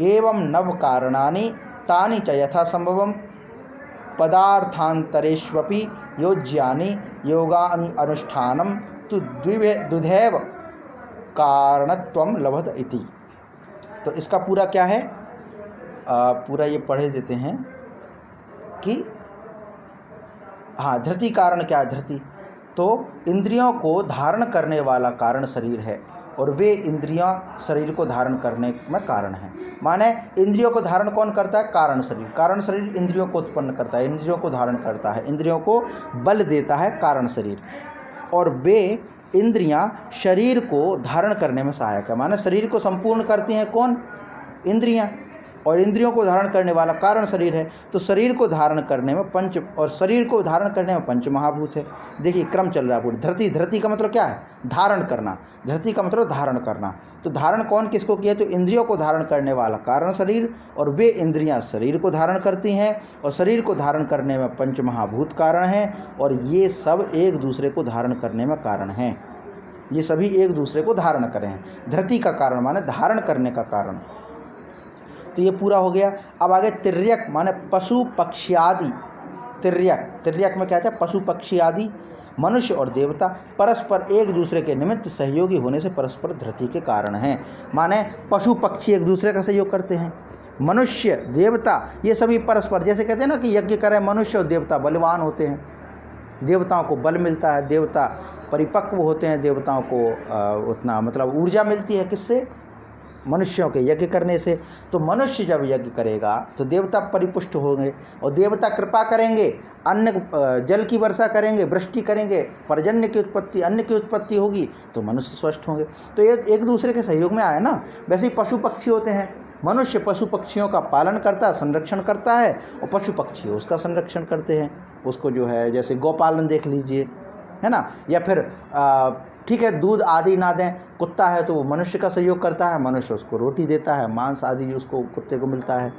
एवं नव कारणानि तानि च यथा संभवम पदार्थांतरेष्वपि योज्यानि योगानुष्ठानं तु द्विधैव कारणत्वं लभत इति। तो इसका पूरा क्या है, पूरा ये पढ़े देते हैं कि हाँ, धृति कारण क्या है, धृति तो इंद्रियों को धारण करने वाला कारण शरीर है, और वे इंद्रियां शरीर को धारण करने में कारण है। माने इंद्रियों को धारण कौन करता है, कारण शरीर, कारण शरीर इंद्रियों को उत्पन्न करता है, इंद्रियों को धारण करता है, इंद्रियों को बल देता है कारण शरीर, और वे इंद्रियां शरीर को धारण करने में सहायक है। माने शरीर को संपूर्ण करती हैं कौन, इंद्रियां, और इंद्रियों को धारण करने वाला कारण शरीर है। तो शरीर को धारण करने में पंच, और शरीर को धारण करने में पंच महाभूत है। देखिए क्रम चल रहा है पूरी। धृति, धृति का मतलब क्या है, धारण करना, धृति का मतलब धारण करना। तो धारण कौन किसको किया, तो इंद्रियों को धारण करने वाला कारण शरीर, और वे इंद्रियां शरीर को धारण करती हैं, और शरीर को धारण करने में पंच महाभूत कारण हैं, और ये सब एक दूसरे को धारण करने में कारण हैं। ये सभी एक दूसरे को धारण करें हैं। धृति का कारण माने धारण करने का कारण। तो ये पूरा हो गया। अब आगे तिर्यक माने पशु पक्षी आदि। तिर्यक, तिर्यक में क्या था, पशु पक्षी आदि, मनुष्य और देवता परस्पर एक दूसरे के निमित्त सहयोगी होने से परस्पर धृति के कारण हैं। माने पशु पक्षी एक दूसरे का सहयोग करते हैं, मनुष्य देवता ये सभी परस्पर, जैसे कहते हैं ना कि यज्ञ करें मनुष्य और देवता बलवान होते हैं, देवताओं को बल मिलता है, देवता परिपक्व होते हैं, देवताओं को उतना मतलब ऊर्जा मिलती है, किससे, मनुष्यों के यज्ञ करने से। तो मनुष्य जब यज्ञ करेगा तो देवता परिपुष्ट होंगे, और देवता कृपा करेंगे, अन्न जल की वर्षा करेंगे, वृष्टि करेंगे, पर्जन्य की उत्पत्ति, अन्न की उत्पत्ति होगी, तो मनुष्य स्वस्थ होंगे। तो ये एक दूसरे के सहयोग में आए ना। वैसे ही पशु पक्षी होते हैं, मनुष्य पशु पक्षियों का पालन करता है, संरक्षण करता है, और पशु पक्षी उसका संरक्षण करते हैं। उसको जो है जैसे गौपालन देख लीजिए, है ना, या फिर ठीक है दूध आदि ना दें, कुत्ता है तो वो मनुष्य का सहयोग करता है, मनुष्य उसको रोटी देता है, मांस आदि उसको कुत्ते को मिलता है।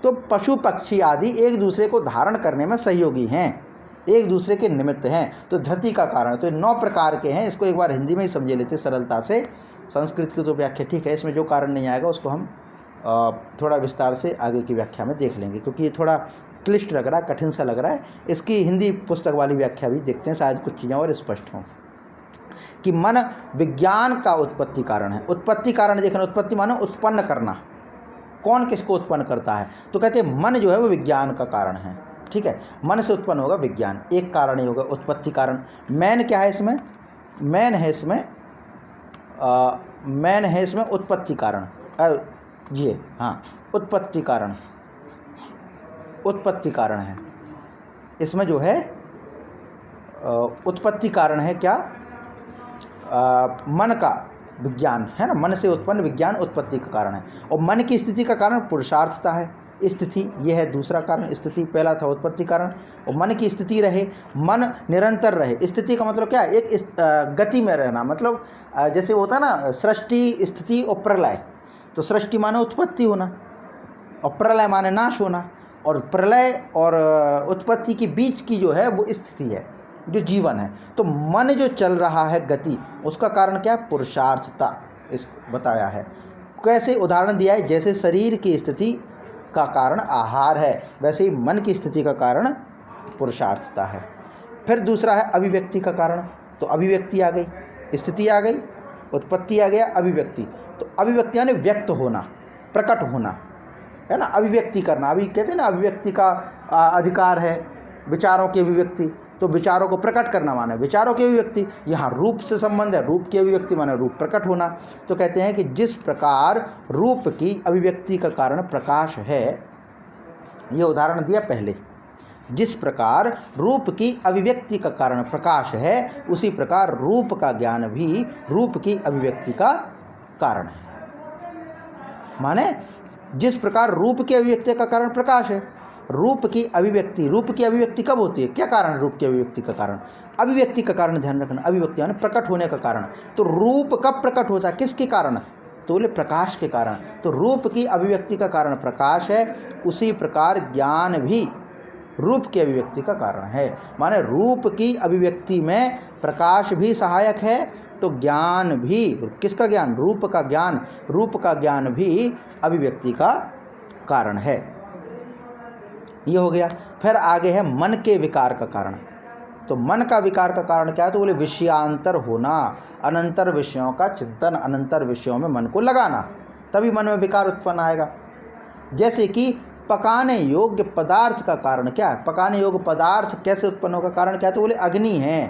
तो पशु पक्षी आदि एक दूसरे को धारण करने में सहयोगी हैं, एक दूसरे के निमित्त हैं। तो धृति का कारण, तो 9 प्रकार के हैं। इसको एक बार हिंदी में ही समझे लेते सरलता से, संस्कृत की तो व्याख्या ठीक है, इसमें जो कारण नहीं आएगा उसको हम थोड़ा विस्तार से आगे की व्याख्या में देख लेंगे, क्योंकि ये थोड़ा क्लिष्ट लग रहा है, कठिन सा लग रहा है। इसकी हिंदी पुस्तक वाली व्याख्या भी देखते हैं, शायद कुछ चीज़ें और स्पष्ट हों। कि मन विज्ञान का उत्पत्ति कारण है। उत्पत्ति कारण देखना, उत्पत्ति मानो उत्पन्न करना, कौन किसको उत्पन्न करता है, तो कहते हैं मन जो है वो विज्ञान का कारण है। ठीक है, मन से उत्पन्न होगा विज्ञान, एक कारण ही होगा उत्पत्ति कारण। मैन क्या है इसमें, मैन है इसमें मैन है इसमें उत्पत्ति कारण, जी हाँ, उत्पत्ति कारण, उत्पत्ति कारण है इसमें जो है उत्पत्ति कारण है क्या, मन का विज्ञान है ना, मन से उत्पन्न विज्ञान उत्पत्ति का कारण है। और मन की स्थिति का कारण पुरुषार्थता है, स्थिति, ये है दूसरा कारण। स्थिति पहला था उत्पत्ति कारण, और मन की स्थिति रहे, मन निरंतर रहे। स्थिति का मतलब क्या है, एक गति में रहना, मतलब जैसे होता है ना सृष्टि स्थिति और प्रलय। तो सृष्टि माने उत्पत्ति होना, और प्रलय माने नाश होना, और प्रलय और उत्पत्ति के बीच की जो है वो स्थिति है, जो जीवन है। तो मन जो चल रहा है गति, उसका कारण क्या है? पुरुषार्थता, इस बताया है। कैसे? उदाहरण दिया है, जैसे शरीर की स्थिति का कारण आहार है, वैसे ही मन की स्थिति का कारण पुरुषार्थता है। फिर दूसरा है अभिव्यक्ति का कारण। तो अभिव्यक्ति आ गई, स्थिति आ गई, उत्पत्ति आ गया, अभिव्यक्ति। तो अभिव्यक्ति यानी व्यक्त होना, प्रकट होना, है ना, अभिव्यक्ति करना। अभी कहते हैं ना, अभिव्यक्ति का अधिकार है, विचारों की अभिव्यक्ति। तो विचारों को प्रकट करना माने विचारों की अभिव्यक्ति। यहाँ रूप से संबंध है, रूप की अभिव्यक्ति माने रूप प्रकट होना। तो कहते हैं कि जिस प्रकार रूप की अभिव्यक्ति का कारण प्रकाश है, ये उदाहरण दिया पहले, जिस प्रकार रूप की अभिव्यक्ति का कारण प्रकाश है, उसी प्रकार रूप का ज्ञान भी रूप की अभिव्यक्ति का कारण है। माने जिस प्रकार रूप की अभिव्यक्ति का कारण प्रकाश है, रूप की अभिव्यक्ति कब होती है? क्या कारण है रूप की अभिव्यक्ति का कारण? अभिव्यक्ति का कारण ध्यान रखना, अभिव्यक्ति यानी प्रकट होने का कारण। तो रूप कब प्रकट होता है? किसके कारण? तो बोले प्रकाश के कारण। तो रूप की अभिव्यक्ति का कारण प्रकाश है, उसी प्रकार ज्ञान भी रूप की अभिव्यक्ति का कारण है। माने रूप की अभिव्यक्ति में प्रकाश भी सहायक है, तो ज्ञान भी, किसका ज्ञान? रूप का ज्ञान। रूप का ज्ञान भी अभिव्यक्ति का कारण है। ये हो गया। फिर आगे है मन के विकार का कारण। तो मन का विकार का कारण क्या है? तो बोले विषयांतर होना, अनंतर विषयों का चिंतन, अनंतर विषयों में मन को लगाना, तभी मन में विकार उत्पन्न आएगा। जैसे कि पकाने योग्य पदार्थ का कारण क्या है? पकाने योग्य पदार्थ कैसे उत्पन्न होगा? कारण क्या है? तो बोले अग्नि है।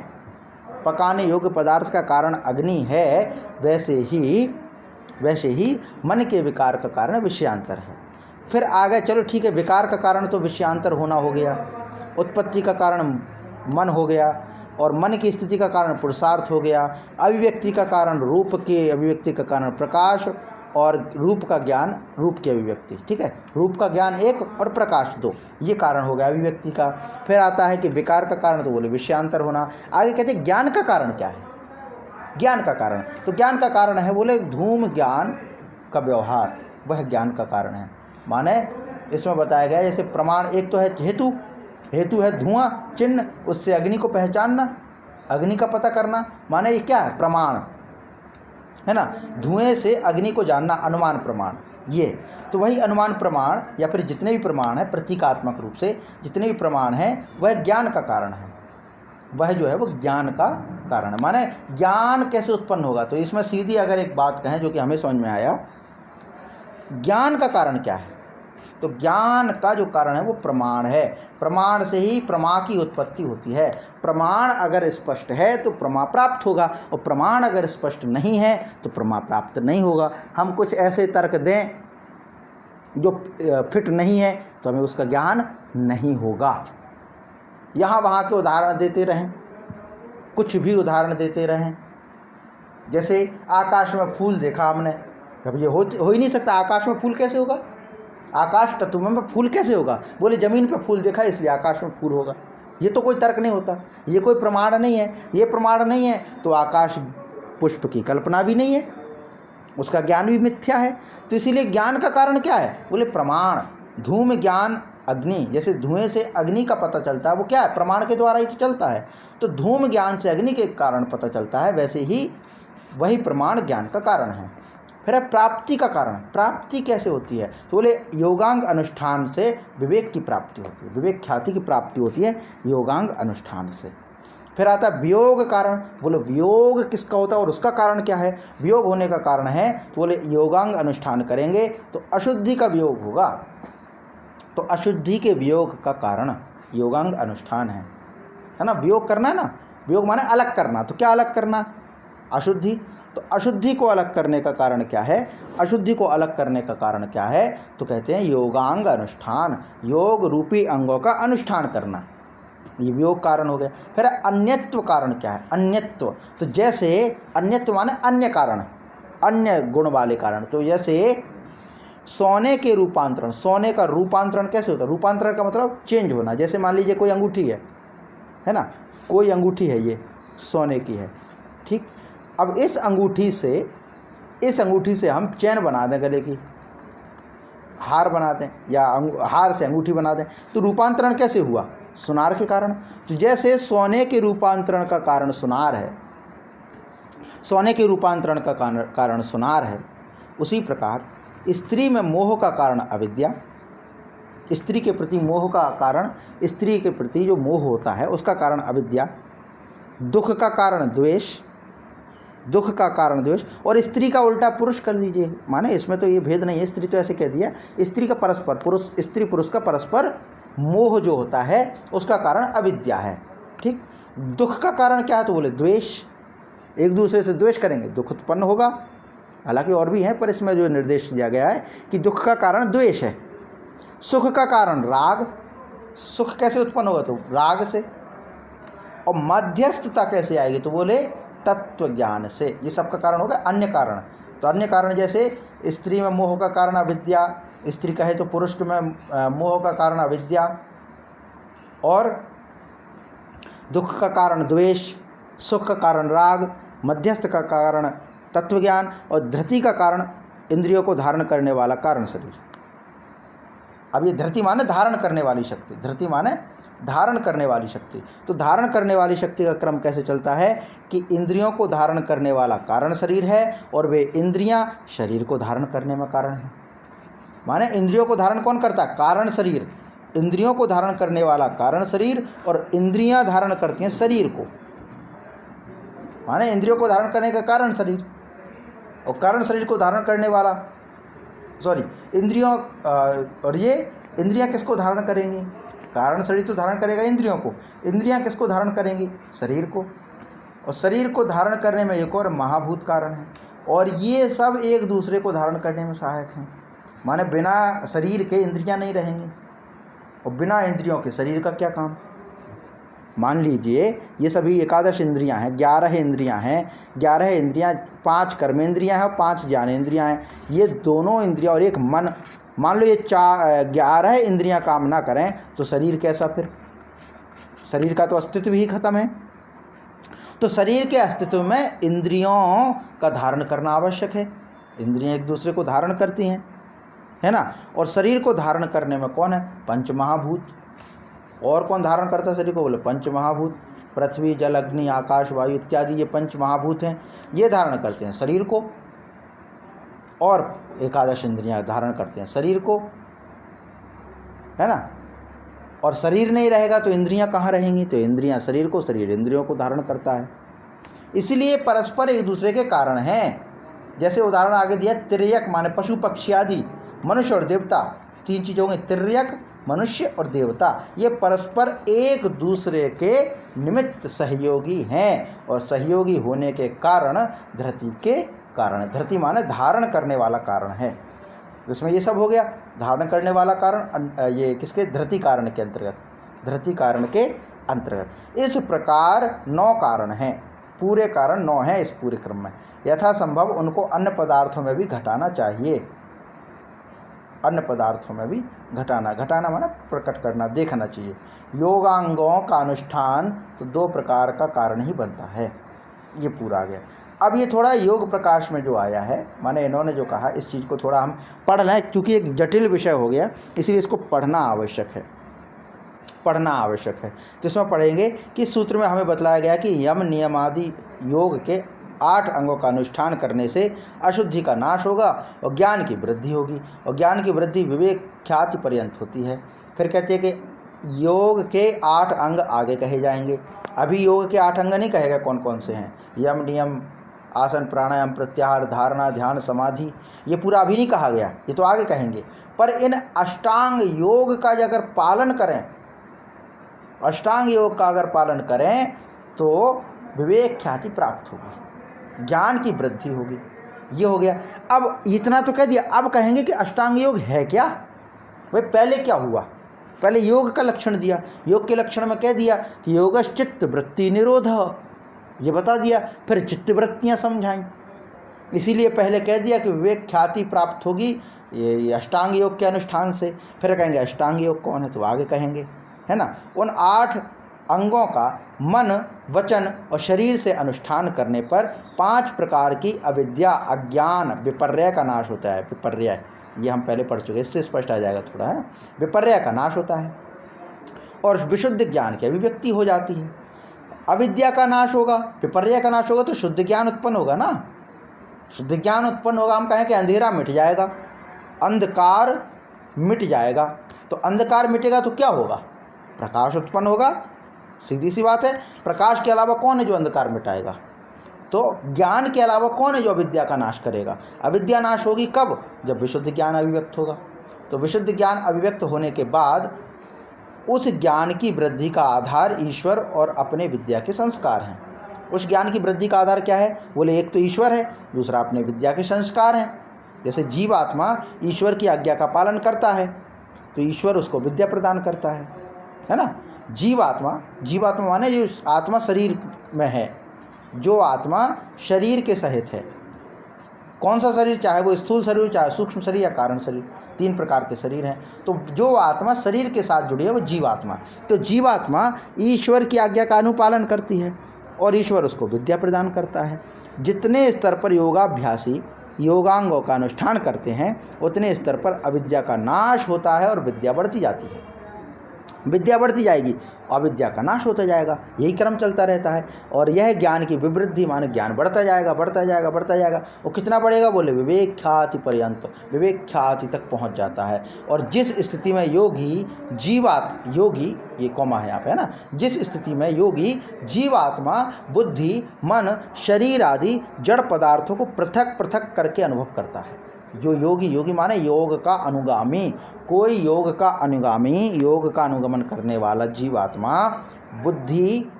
पकाने योग्य पदार्थ का कारण अग्नि है, वैसे ही मन के विकार का कारण विषयांतर है। फिर आगे चलो ठीक है, विकार का कारण तो विषयांतर होना हो गया, उत्पत्ति का कारण मन हो गया, और मन की स्थिति का कारण पुरुषार्थ हो गया, अभिव्यक्ति का कारण रूप की अभिव्यक्ति का कारण प्रकाश, और रूप का ज्ञान रूप की अभिव्यक्ति। ठीक है, रूप का ज्ञान एक और प्रकाश दो, ये कारण हो गया अभिव्यक्ति का। फिर आता है कि विकार का कारण, तो बोले विषयांतर होना। आगे कहते हैं ज्ञान का कारण क्या है? ज्ञान का कारण, तो ज्ञान का कारण है बोले धूम ज्ञान का व्यवहार, वह ज्ञान का कारण है। माने इसमें बताया गया जैसे प्रमाण, एक तो है हेतु है धुआं चिन्ह, उससे अग्नि को पहचानना, अग्नि का पता करना, माने ये क्या है? प्रमाण है ना, धुएं से अग्नि को जानना, अनुमान प्रमाण। ये तो वही अनुमान प्रमाण, या फिर जितने भी प्रमाण है प्रतीकात्मक रूप से जितने भी प्रमाण हैं, वह ज्ञान का कारण है, वह जो है वो ज्ञान का कारण है। माने ज्ञान कैसे उत्पन्न होगा? तो इसमें सीधी अगर एक बात कहें जो कि हमें समझ में आया, ज्ञान का कारण क्या है? तो ज्ञान का जो कारण है वो प्रमाण है। प्रमाण से ही प्रमा की उत्पत्ति होती है। प्रमाण अगर स्पष्ट है तो प्रमा प्राप्त होगा, और प्रमाण अगर स्पष्ट नहीं है तो प्रमा प्राप्त नहीं होगा। हम कुछ ऐसे तर्क दें जो फिट नहीं है तो हमें उसका ज्ञान नहीं होगा। यहाँ वहाँ के उदाहरण देते रहें, कुछ भी उदाहरण देते रहें। जैसे आकाश में फूल देखा हमने, अब ये हो ही नहीं सकता, आकाश में फूल कैसे होगा? आकाश तत्व में फूल कैसे होगा? बोले जमीन पर फूल देखा इसलिए आकाश में फूल होगा। ये तो कोई तर्क नहीं होता, ये कोई प्रमाण नहीं है। ये प्रमाण नहीं है तो आकाश पुष्प की कल्पना भी नहीं है, उसका ज्ञान भी मिथ्या है। तो इसीलिए ज्ञान का कारण क्या है? बोले प्रमाण। धूम ज्ञान अग्नि, जैसे धुएं से अग्नि का पता चलता है, वो क्या है? प्रमाण के द्वारा ही तो चलता है। तो धूम ज्ञान से अग्नि के कारण पता चलता है, वैसे ही वही प्रमाण ज्ञान का कारण है। फिर है प्राप्ति का कारण। प्राप्ति कैसे होती है? तो बोले योगांग अनुष्ठान से विवेक की प्राप्ति होती है, विवेक ख्याति की प्राप्ति होती है योगांग अनुष्ठान से। फिर आता है वियोग कारण। बोले वियोग किसका होता है और उसका कारण क्या है? वियोग होने का कारण है तो बोले योगांग अनुष्ठान करेंगे तो अशुद्धि का वियोग होगा, तो अशुद्धि के वियोग का कारण योगांग अनुष्ठान है ना। वियोग करना है ना, वियोग माने अलग करना। तो क्या अलग करना? अशुद्धि। तो अशुद्धि को अलग करने का कारण क्या है? अशुद्धि को अलग करने का कारण क्या है? तो कहते हैं योगांग अनुष्ठान, योग रूपी अंगों का अनुष्ठान करना, ये वियोग कारण हो गया। फिर अन्यत्व कारण क्या है? अन्यत्व, तो जैसे अन्यत्व माने अन्य कारण, अन्य गुण वाले कारण। तो जैसे सोने के रूपांतरण, सोने का रूपांतरण कैसे होता है? रूपांतरण का मतलब चेंज होना। जैसे मान लीजिए कोई अंगूठी है ना, कोई अंगूठी है, ये सोने की है, ठीक। अब इस अंगूठी से हम चैन बना दें गले की, हार बना दें या हार से अंगूठी बना दें, तो रूपांतरण कैसे हुआ? सुनार के कारण। तो जैसे सोने के रूपांतरण का कारण सुनार है, सोने के रूपांतरण का कारण सुनार है, उसी प्रकार स्त्री में मोह का कारण अविद्या, स्त्री के प्रति मोह का कारण, स्त्री के प्रति जो मोह होता है उसका कारण अविद्या, दुख का कारण द्वेष, दुख का कारण द्वेष, और स्त्री का उल्टा पुरुष कर लीजिए, माने इसमें तो ये भेद नहीं है, स्त्री तो ऐसे कह दिया, स्त्री का परस्पर पुरुष, स्त्री पुरुष का परस्पर मोह जो होता है उसका कारण अविद्या है। ठीक, दुख का कारण क्या है? तो बोले द्वेष, एक दूसरे से द्वेष करेंगे दुख उत्पन्न होगा। हालांकि और भी है, पर इसमें जो निर्देश दिया गया है कि दुख का कारण द्वेष है। सुख का कारण राग, सुख कैसे उत्पन्न होगा? तो राग से। और मध्यस्थता कैसे आएगी? तो बोले तत्व ज्ञान से। ये सब का कारण होगा अन्य कारण। तो अन्य कारण जैसे स्त्री में मोह का कारण अविद्या, स्त्री कहे तो पुरुष में मोह का कारण अविद्या, और दुख का कारण द्वेष, सुख का कारण राग, मध्यस्थ का कारण तत्वज्ञान, और धृति का कारण इंद्रियों को धारण करने वाला कारण शरीर। अब ये धृति माने धारण करने वाली शक्ति, धृति माने धारण करने वाली शक्ति। तो धारण करने वाली शक्ति का क्रम कैसे चलता है कि इंद्रियों को धारण करने वाला कारण शरीर है, और वे इंद्रियां शरीर को धारण करने में कारण है। माने इंद्रियों को धारण कौन करता है? कारण शरीर। इंद्रियों को धारण करने वाला कारण शरीर, और इंद्रियां धारण करती हैं शरीर को। माने इंद्रियों को धारण करने का कारण शरीर, और कारण शरीर को धारण करने वाला इंद्रियों, और ये इंद्रियां किसको धारण करेंगी? कारण शरीर तो धारण करेगा इंद्रियों को, इंद्रियां किसको धारण करेंगी? शरीर को। और शरीर को धारण करने में एक और महाभूत कारण है, और ये सब एक दूसरे को धारण करने में सहायक हैं। माने बिना शरीर के इंद्रियां नहीं रहेंगी, और बिना इंद्रियों के शरीर का क्या काम? मान लीजिए ये सभी 11 इंद्रियां हैं, 11 इंद्रियां हैं, 11 इंद्रियां, 5 कर्मेंद्रियां हैं और 5 ज्ञानेंद्रियां हैं। ये दोनों इंद्रियां और एक मन, मान लो ये 11 इंद्रियां काम ना करें तो शरीर कैसा? फिर शरीर का तो अस्तित्व ही खत्म है। तो शरीर के अस्तित्व में इंद्रियों का धारण करना आवश्यक है। इंद्रियां एक दूसरे को धारण करती हैं, है ना। और शरीर को धारण करने में कौन है? पंच महाभूत। और कौन धारण करता है शरीर को? बोले पंच महाभूत। पृथ्वी, जल, अग्नि, आकाश, वायु इत्यादि ये पंच महाभूत हैं, ये धारण करते हैं शरीर को। और 11 इंद्रियां धारण करते हैं शरीर को, है ना। और शरीर नहीं रहेगा तो इंद्रियां कहाँ रहेंगी? तो इंद्रियां शरीर को, शरीर इंद्रियों को धारण करता है। इसलिए परस्पर एक दूसरे के कारण हैं। जैसे उदाहरण आगे दिया, तिर्यक माने पशु पक्षी आदि, मनुष्य और देवता, 3 चीज़ होंगे, तिर्यक, मनुष्य और देवता। ये परस्पर एक दूसरे के निमित्त सहयोगी हैं, और सहयोगी होने के कारण धृति के कारण, धृति माने धारण करने वाला कारण है। इसमें ये सब हो गया धारण करने वाला कारण, ये किसके? धृति कारण के अंतर्गत, धृति कारण के अंतर्गत। इस प्रकार 9 कारण हैं, पूरे कारण 9 हैं इस पूरे क्रम में। यथासंभव उनको अन्य पदार्थों में भी घटाना चाहिए, अन्य पदार्थों में भी घटाना माना प्रकट करना, देखना चाहिए। योगांगों का अनुष्ठान तो 2 प्रकार का कारण ही बनता है। ये पूरा आ गया। अब ये थोड़ा योग प्रकाश में जो आया है, माने इन्होंने जो कहा, इस चीज़ को थोड़ा हम पढ़ लें, क्योंकि एक जटिल विषय हो गया, इसलिए इसको पढ़ना आवश्यक है, पढ़ना आवश्यक है। तो इसमें पढ़ेंगे कि सूत्र में हमें बतलाया गया कि यम नियम आदि योग के 8 अंगों का अनुष्ठान करने से अशुद्धि का नाश होगा और ज्ञान की वृद्धि होगी, और ज्ञान की वृद्धि विवेक ख्याति पर्यंत होती है। फिर कहते हैं कि योग के 8 अंग आगे कहे जाएंगे। अभी योग के 8 अंग नहीं कहेगा कौन कौन से हैं। यम, नियम, आसन, प्राणायाम, प्रत्याहार, धारणा, ध्यान, समाधि, ये पूरा अभी नहीं कहा गया, ये तो आगे कहेंगे। पर इन अष्टांग योग का अगर पालन करें, अष्टांग योग का अगर पालन करें तो विवेक ख्याति प्राप्त होगी, ज्ञान की वृद्धि होगी। ये हो गया। अब इतना तो कह दिया, अब कहेंगे कि अष्टांग योग है क्या? भाई पहले क्या हुआ? पहले योग का लक्षण दिया, योग के लक्षण में कह दिया कि योगश्चित्त वृत्ति निरोध, ये बता दिया। फिर चित्त वृत्तियाँ समझाई, इसीलिए पहले कह दिया कि विवेक ख्याति प्राप्त होगी ये अष्टांग योग के अनुष्ठान से। फिर कहेंगे अष्टांग योग कौन है, तो आगे कहेंगे, है ना। उन 8 अंगों का मन, वचन और शरीर से अनुष्ठान करने पर 5 प्रकार की अविद्या, अज्ञान, विपर्य का नाश होता है। विपर्य ये हम पहले पढ़ चुके, इससे स्पष्ट आ जाएगा थोड़ा, है ना। विपर्य का नाश होता है और विशुद्ध ज्ञान की अभिव्यक्ति हो जाती है। अविद्या का नाश होगा, विपर्य का नाश होगा तो शुद्ध ज्ञान उत्पन्न होगा ना। शुद्ध ज्ञान उत्पन्न होगा, हम कहें कि अंधेरा मिट जाएगा, अंधकार मिट जाएगा। तो अंधकार मिटेगा तो क्या होगा? प्रकाश उत्पन्न होगा, सीधी सी बात है। प्रकाश के अलावा कौन है जो अंधकार मिटाएगा? तो ज्ञान के अलावा कौन है जो अविद्या का नाश करेगा? अविद्या नाश होगी कब? जब विशुद्ध ज्ञान अभिव्यक्त होगा। तो विशुद्ध ज्ञान अभिव्यक्त होने के बाद उस ज्ञान की वृद्धि का आधार ईश्वर और अपने विद्या के संस्कार हैं। उस ज्ञान की वृद्धि का आधार क्या है? बोले एक तो ईश्वर है, दूसरा अपने विद्या के संस्कार हैं। जैसे जीवात्मा ईश्वर की आज्ञा का पालन करता है तो ईश्वर उसको विद्या प्रदान करता है ना। जीवात्मा माने जो आत्मा शरीर में है, जो आत्मा शरीर के सहित है। कौन सा शरीर? चाहे वो स्थूल शरीर, चाहे सूक्ष्म शरीर या कारण शरीर, 3 प्रकार के शरीर हैं। तो जो आत्मा शरीर के साथ जुड़ी है वो जीवात्मा। तो जीवात्मा ईश्वर की आज्ञा का अनुपालन करती है और ईश्वर उसको विद्या प्रदान करता है। जितने स्तर पर योगाभ्यासी योगांगों का अनुष्ठान करते हैं उतने स्तर पर अविद्या का नाश होता है और विद्या बढ़ती जाती है। विद्या बढ़ती जाएगी, अविद्या का नाश होता जाएगा, यही क्रम चलता रहता है। और यह ज्ञान की विवृद्धि माने ज्ञान बढ़ता जाएगा, बढ़ता जाएगा, बढ़ता जाएगा। और कितना बढ़ेगा? बोले विवेक ख्याति पर्यंत, विवेक ख्याति तक पहुंच जाता है। और जिस स्थिति में योगी ये कौमा है यहाँ पे, है ना। जिस स्थिति में योगी जीवात्मा बुद्धि मन शरीर आदि जड़ पदार्थों को पृथक पृथक करके अनुभव करता है। जो योगी माने योग का अनुगामी, कोई योग का अनुगमन करने वाला जीवात्मा बुद्धि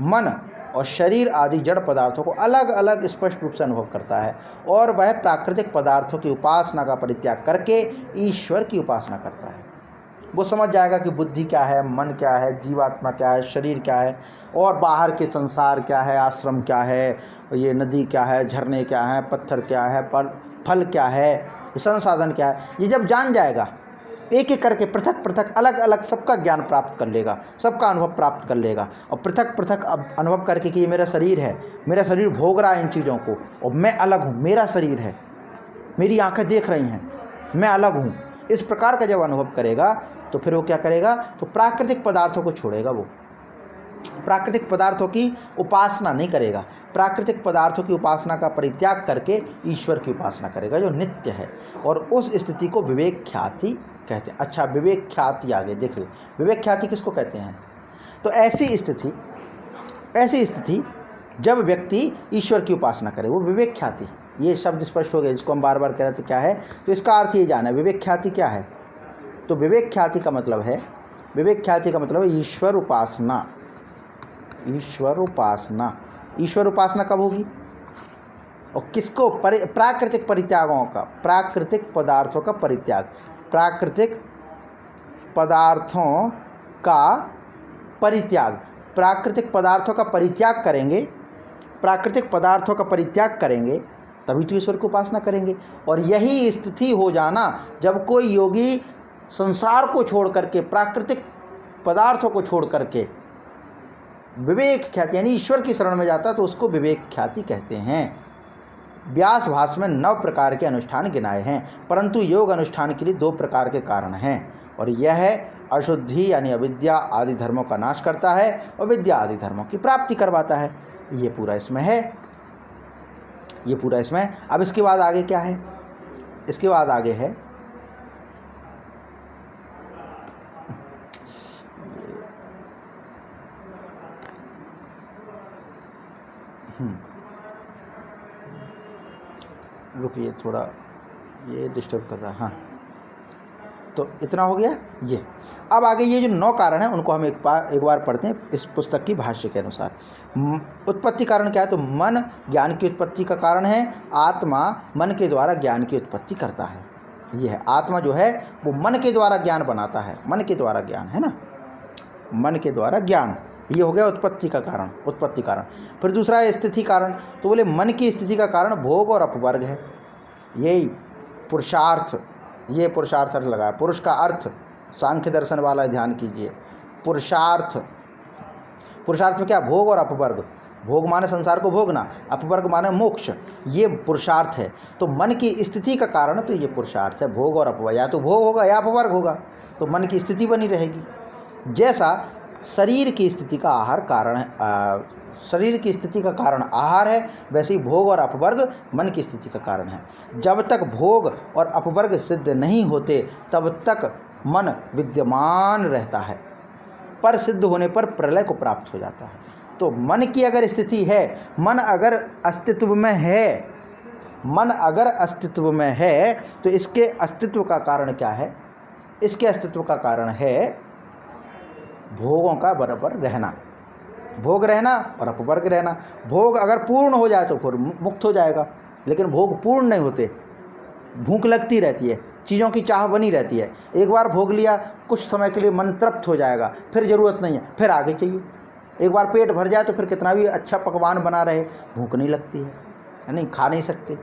मन और शरीर आदि जड़ पदार्थों को अलग अलग स्पष्ट रूप से अनुभव करता है और वह प्राकृतिक पदार्थों की उपासना का परित्याग करके ईश्वर की उपासना करता है। वो समझ जाएगा कि बुद्धि क्या है, मन क्या है, जीवात्मा क्या है, शरीर क्या है और बाहर के संसार क्या है, आश्रम क्या है, ये नदी क्या है, झरने क्या है, पत्थर क्या है, फल क्या है, संसाधन क्या है। ये जब जान जाएगा, एक एक करके पृथक पृथक अलग अलग सबका ज्ञान प्राप्त कर लेगा, सबका अनुभव प्राप्त कर लेगा। और पृथक पृथक अनुभव करके कि ये मेरा शरीर है, मेरा शरीर भोग रहा है इन चीज़ों को और मैं अलग हूँ, मेरा शरीर है, मेरी आंखें देख रही हैं, मैं अलग हूँ। इस प्रकार का जब अनुभव करेगा तो फिर वो क्या करेगा? तो प्राकृतिक पदार्थों को छोड़ेगा। वो प्राकृतिक पदार्थों की उपासना नहीं करेगा, प्राकृतिक पदार्थों की उपासना का परित्याग करके ईश्वर की उपासना करेगा जो नित्य है। और उस स्थिति को विवेक ख्याति कहते हैं। अच्छा, विवेक ख्याति आगे देख लो, विवेक ख्याति किसको कहते हैं? तो ऐसी स्थिति जब व्यक्ति ईश्वर की उपासना करे वो विवेक ख्याति। ये शब्द स्पष्ट हो गया जिसको हम बार बार कह रहे थे क्या है। तो इसका अर्थ ये जाना है विवेक ख्याति क्या है। तो विवेक ख्याति का मतलब है ईश्वर उपासना। ईश्वर उपासना कब होगी और किसको? प्राकृतिक परित्यागों का, प्राकृतिक पदार्थों का परित्याग, प्राकृतिक पदार्थों का परित्याग करेंगे तभी तो ईश्वर की उपासना करेंगे। और यही स्थिति हो जाना जब कोई योगी संसार को छोड़ करके, प्राकृतिक पदार्थों को छोड़ करके विवेक ख्याति यानी ईश्वर की शरण में जाता है तो उसको विवेक ख्याति कहते हैं। व्यास भाष्य में 9 प्रकार के अनुष्ठान गिनाए हैं, परंतु योग अनुष्ठान के लिए 2 प्रकार के कारण हैं। और यह है अशुद्धि यानी अविद्या आदि धर्मों का नाश करता है और विद्या आदि धर्मों की प्राप्ति करवाता है। ये पूरा इसमें है। अब इसके बाद आगे क्या है? इसके बाद आगे है रुकिए थोड़ा, ये डिस्टर्ब कर रहा है। हाँ, तो इतना हो गया ये। अब आगे ये जो 9 कारण हैं उनको हम एक बार पढ़ते हैं इस पुस्तक की भाष्य के अनुसार। उत्पत्ति कारण क्या है? तो मन ज्ञान की उत्पत्ति का कारण है। आत्मा मन के द्वारा ज्ञान की उत्पत्ति करता है। ये है आत्मा जो है वो मन के द्वारा ज्ञान बनाता है, मन के द्वारा ज्ञान, है ना, मन के द्वारा ज्ञान। ये हो गया उत्पत्ति कारण। फिर दूसरा है स्थिति कारण। तो बोले मन की स्थिति का कारण भोग और अपवर्ग है। यही पुरुषार्थ, ये पुरुषार्थ अर्थ लगाया। पुरुष का अर्थ सांख्य दर्शन वाला ध्यान कीजिए। पुरुषार्थ में क्या? भोग और अपवर्ग। भोग माने संसार को भोगना, अपवर्ग माने मोक्ष, ये पुरुषार्थ है। तो मन की स्थिति का कारण तो ये पुरुषार्थ है, भोग और अपवर्ग, या तो भोग होगा या अपवर्ग होगा, तो मन की स्थिति बनी रहेगी। जैसा शरीर की स्थिति का आहार कारण है, शरीर की स्थिति का कारण आहार है, वैसे ही भोग और अपवर्ग मन की स्थिति का कारण है। जब तक भोग और अपवर्ग सिद्ध नहीं होते तब तक मन विद्यमान रहता है, पर सिद्ध होने पर प्रलय को प्राप्त हो जाता है। तो मन की अगर स्थिति है, मन अगर अस्तित्व में है, मन अगर अस्तित्व में है तो इसके अस्तित्व का कारण क्या है? इसके अस्तित्व का कारण है भोगों का बराबर रहना, भोग रहना और अपवर्ग रहना। भोग अगर पूर्ण हो जाए तो फिर मुक्त हो जाएगा, लेकिन भोग पूर्ण नहीं होते, भूख लगती रहती है, चीज़ों की चाह बनी रहती है। एक बार भोग लिया, कुछ समय के लिए मन तृप्त हो जाएगा, फिर ज़रूरत नहीं है, फिर आगे चाहिए। एक बार पेट भर जाए तो फिर कितना भी अच्छा पकवान बना रहे, भूख नहीं लगती है नहीं, खा नहीं सकते।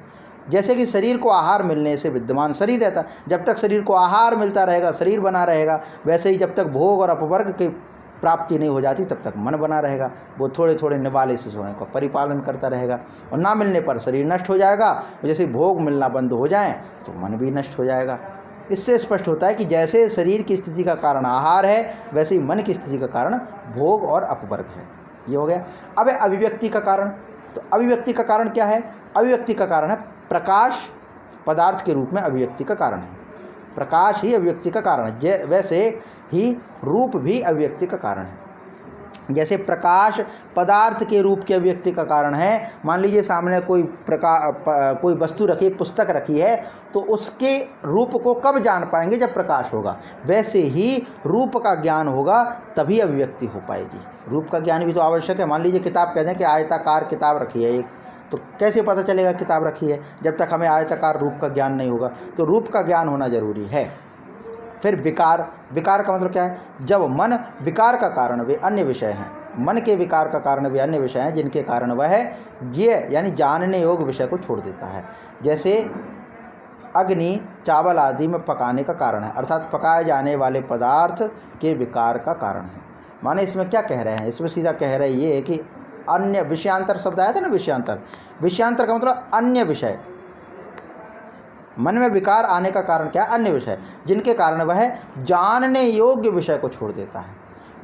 जैसे कि शरीर को आहार मिलने से विद्यमान शरीर रहता, जब तक शरीर को आहार मिलता रहेगा शरीर बना रहेगा, वैसे ही जब तक भोग और अपवर्ग की प्राप्ति नहीं हो जाती तब तक मन बना रहेगा, वो थोड़े थोड़े निवाले से सोने का परिपालन करता रहेगा, और ना मिलने पर शरीर नष्ट हो जाएगा। जैसे भोग मिलना बंद हो जाए तो मन भी नष्ट हो जाएगा। इससे स्पष्ट होता है कि जैसे शरीर की स्थिति का कारण आहार है, वैसे ही मन की स्थिति का कारण भोग और अपवर्ग है। ये हो गया। अब अभिव्यक्ति का कारण, तो अभिव्यक्ति का कारण क्या है? अभिव्यक्ति का कारण है प्रकाश पदार्थ के रूप में अभिव्यक्ति का कारण है, प्रकाश ही अभिव्यक्ति का कारण है। वैसे ही रूप भी अभिव्यक्ति का कारण है। जैसे प्रकाश पदार्थ के रूप के अभिव्यक्ति का कारण है, मान लीजिए सामने कोई वस्तु रखी, पुस्तक रखी है, तो उसके रूप को कब जान पाएंगे? जब प्रकाश होगा। वैसे ही रूप का ज्ञान होगा तभी अभिव्यक्ति हो पाएगी। रूप का ज्ञान भी तो आवश्यक है। मान लीजिए किताब कहते हैं कि आयताकार किताब रखी है एक, तो कैसे पता चलेगा किताब रखी है? जब तक हमें आयताकार रूप का ज्ञान नहीं होगा। तो रूप का ज्ञान होना जरूरी है। फिर विकार, विकार का मतलब क्या है? जब मन विकार का कारण वे अन्य विषय हैं, मन के विकार का कारण वे अन्य विषय हैं जिनके कारण वह ये यानी जानने योग्य विषय को छोड़ देता है। जैसे अग्नि चावल आदि में पकाने का कारण है, अर्थात पकाए जाने वाले पदार्थ के विकार का कारण है। माने इसमें क्या कह रहे हैं? इसमें सीधा कह रहे ये है कि अन्य, विषयांतर शब्द आया था ना, विषयांतर, विषयांतर का मतलब अन्य विषय। मन में विकार आने का कारण क्या है? अन्य विषय, जिनके कारण वह जानने योग्य विषय को छोड़ देता है।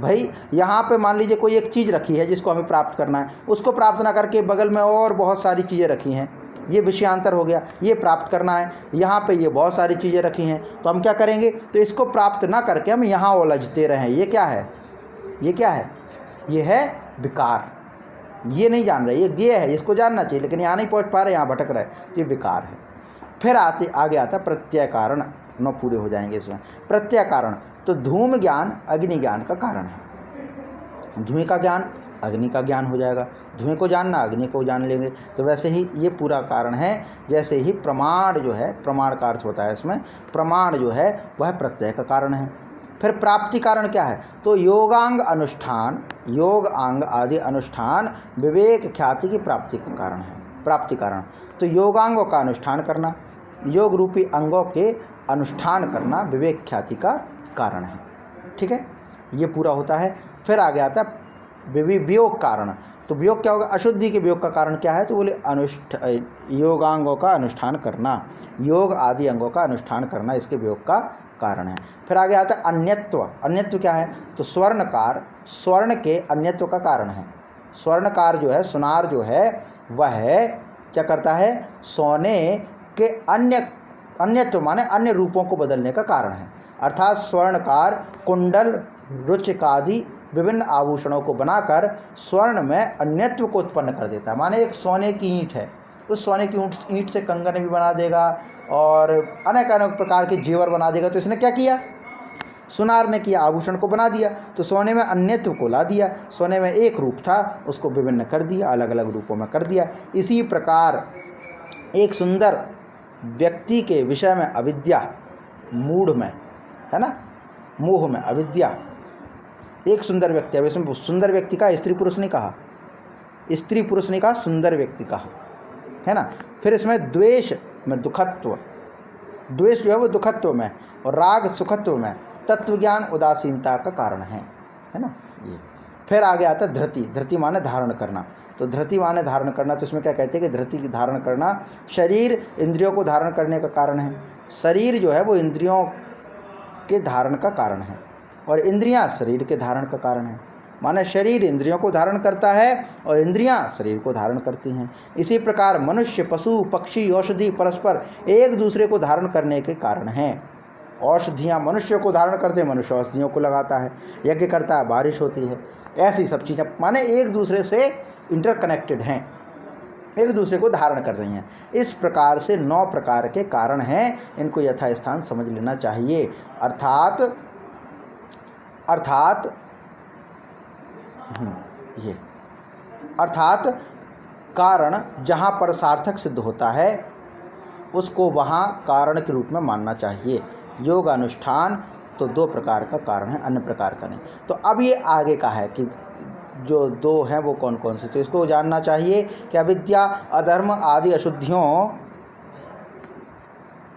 भाई यहाँ पे मान लीजिए कोई एक चीज़ रखी है जिसको हमें प्राप्त करना है, उसको प्राप्त ना करके बगल में और बहुत सारी चीज़ें रखी हैं, ये विषयांतर हो गया। ये प्राप्त करना है, यहाँ पे ये बहुत सारी चीज़ें रखी हैं, तो हम क्या करेंगे? तो इसको प्राप्त ना करके हम यहाँ उलझते रहें। ये क्या है? ये क्या है? ये है विकार। ये नहीं जान रहे, ये है, इसको जानना चाहिए लेकिन यहाँ नहीं पहुँच पा रहे, यहाँ भटक रहे, ये विकार है। फिर आगे आता प्रत्यय कारण, 9 पूरे हो जाएंगे इसमें। प्रत्यय कारण, तो धूम ज्ञान अग्नि ज्ञान का कारण है। धुएं का ज्ञान अग्नि का ज्ञान हो जाएगा, धुएं को जानना अग्नि को जान लेंगे। तो वैसे ही ये पूरा कारण है। जैसे ही प्रमाण जो है, प्रमाण का अर्थ होता है इसमें, प्रमाण जो है वह प्रत्यय का कारण है। फिर प्राप्ति कारण क्या है? तो योगांग अनुष्ठान, योग अंग आदि अनुष्ठान विवेक ख्याति की प्राप्ति का कारण है। प्राप्ति कारण तो योगांगों का अनुष्ठान करना, योग रूपी अंगों के अनुष्ठान करना विवेक ख्याति का कारण है। ठीक है, ये पूरा होता है। फिर आगे आता है वियोग कारण। तो वियोग क्या होगा? अशुद्धि के वियोग का कारण क्या है? तो बोले योगांगों का अनुष्ठान करना, योग आदि अंगों का अनुष्ठान करना इसके वियोग का कारण है। फिर आगे आता है अन्यत्व। अन्यत्व क्या है? तो स्वर्णकार, स्वर्ण के अन्यत्व का कारण है। स्वर्णकार जो है, सुनार जो है, वह क्या करता है? सोने के अन्यत्व माने अन्य रूपों को बदलने का कारण है। अर्थात स्वर्णकार कुंडल, रुचिक आदि विभिन्न आभूषणों को बनाकर स्वर्ण में अन्यत्व को उत्पन्न कर देता है। माने एक सोने की ईंट है, उस सोने की ईंट से कंगन भी बना देगा और अनेक अनेक प्रकार के जेवर बना देगा। तो इसने क्या किया? सुनार ने किया, आभूषण को बना दिया। तो सोने में अन्यत्व को ला दिया। सोने में एक रूप था, उसको विभिन्न कर दिया, अलग अलग रूपों में कर दिया। इसी प्रकार एक सुंदर व्यक्ति के विषय में अविद्या, मूढ़ में है ना, मोह में अविद्या, एक सुंदर व्यक्ति है। इसमें सुंदर व्यक्ति का स्त्री पुरुष नहीं कहा, स्त्री पुरुष नहीं कहा, सुंदर व्यक्ति कहा, है ना। फिर इसमें द्वेष में दुखत्व, द्वेष जो है वो दुखत्व में और राग सुखत्व में, तत्वज्ञान उदासीनता का कारण है ना ये। फिर आगे आता है धृति। धृति माने धारण करना। तो तो धृति माने धारण करना, तो इसमें क्या कहते हैं कि धृति की धारण करना शरीर इंद्रियों को धारण करने का कारण है। शरीर जो है वो इंद्रियों के धारण का कारण है और इंद्रियां शरीर के धारण का कारण है। माने शरीर इंद्रियों को धारण करता है और इंद्रियां शरीर को धारण करती हैं। इसी प्रकार मनुष्य, पशु, पक्षी, औषधि परस्पर एक दूसरे को धारण करने के कारण हैं। औषधियाँ मनुष्य को धारण करते हैं, मनुष्य औषधियों को लगाता है, यज्ञ करता है, बारिश होती है। ऐसी सब चीज़ें माने एक दूसरे से इंटरकनेक्टेड हैं, एक दूसरे को धारण कर रही हैं। इस प्रकार से 9 प्रकार के कारण हैं, इनको यथास्थान समझ लेना चाहिए। अर्थात कारण जहाँ पर सार्थक सिद्ध होता है उसको वहाँ कारण के रूप में मानना चाहिए। योग अनुष्ठान तो 2 प्रकार का कारण है, अन्य प्रकार का नहीं। तो अब ये आगे का है कि जो 2 हैं वो कौन कौन से, तो इसको जानना चाहिए कि अविद्या, अधर्म आदि अशुद्धियों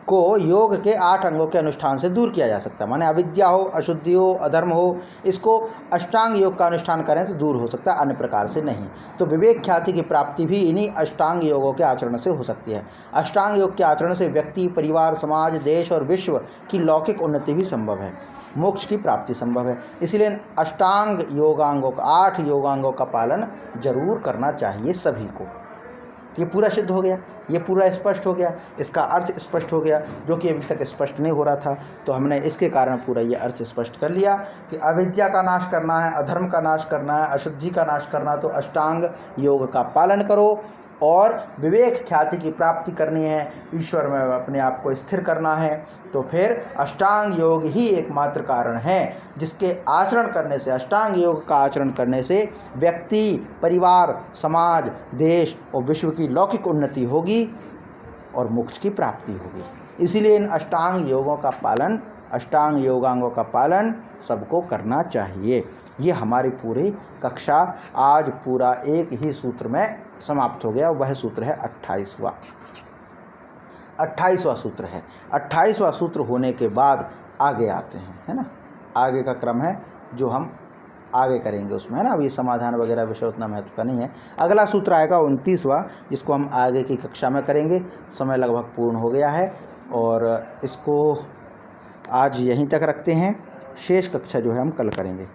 को योग के 8 अंगों के अनुष्ठान से दूर किया जा सकता है। माने अविद्या हो, अशुद्धि हो, अधर्म हो, इसको अष्टांग योग का अनुष्ठान करें तो दूर हो सकता है, अन्य प्रकार से नहीं। तो विवेक ख्याति की प्राप्ति भी इन्हीं अष्टांग योगों के आचरण से हो सकती है। अष्टांग योग के आचरण से व्यक्ति, परिवार, समाज, देश और विश्व की लौकिक उन्नति भी संभव है, मोक्ष की प्राप्ति संभव है। इसलिए अष्टांग योगांगों का, 8 योगांगों का पालन जरूर करना चाहिए सभी को। ये पूरा सिद्ध हो गया, ये पूरा स्पष्ट हो गया, इसका अर्थ स्पष्ट हो गया, जो कि अभी तक स्पष्ट नहीं हो रहा था। तो हमने इसके कारण पूरा ये अर्थ स्पष्ट कर लिया कि अविद्या का नाश करना है, अधर्म का नाश करना है, अशुद्धि का नाश करना, तो अष्टांग योग का पालन करो। और विवेक ख्याति की प्राप्ति करनी है, ईश्वर में अपने आप को स्थिर करना है, तो फिर अष्टांग योग ही एकमात्र कारण है जिसके आचरण करने से, अष्टांग योग का आचरण करने से व्यक्ति, परिवार, समाज, देश और विश्व की लौकिक उन्नति होगी और मोक्ष की प्राप्ति होगी। इसीलिए इन अष्टांग योगों का पालन, अष्टांग योगांगों का पालन सबको करना चाहिए। ये हमारी पूरी कक्षा आज पूरा एक ही सूत्र में समाप्त हो गया। वह सूत्र है 28वां सूत्र है। 28वां सूत्र होने के बाद आगे आते हैं, है ना। आगे का क्रम है जो हम आगे करेंगे उसमें, है ना। अभी समाधान वगैरह विषय उतना महत्व का नहीं है। अगला सूत्र आएगा 29वां, जिसको हम आगे की कक्षा में करेंगे। समय लगभग पूर्ण हो गया है और इसको आज यहीं तक रखते हैं। शेष कक्षा जो है हम कल करेंगे।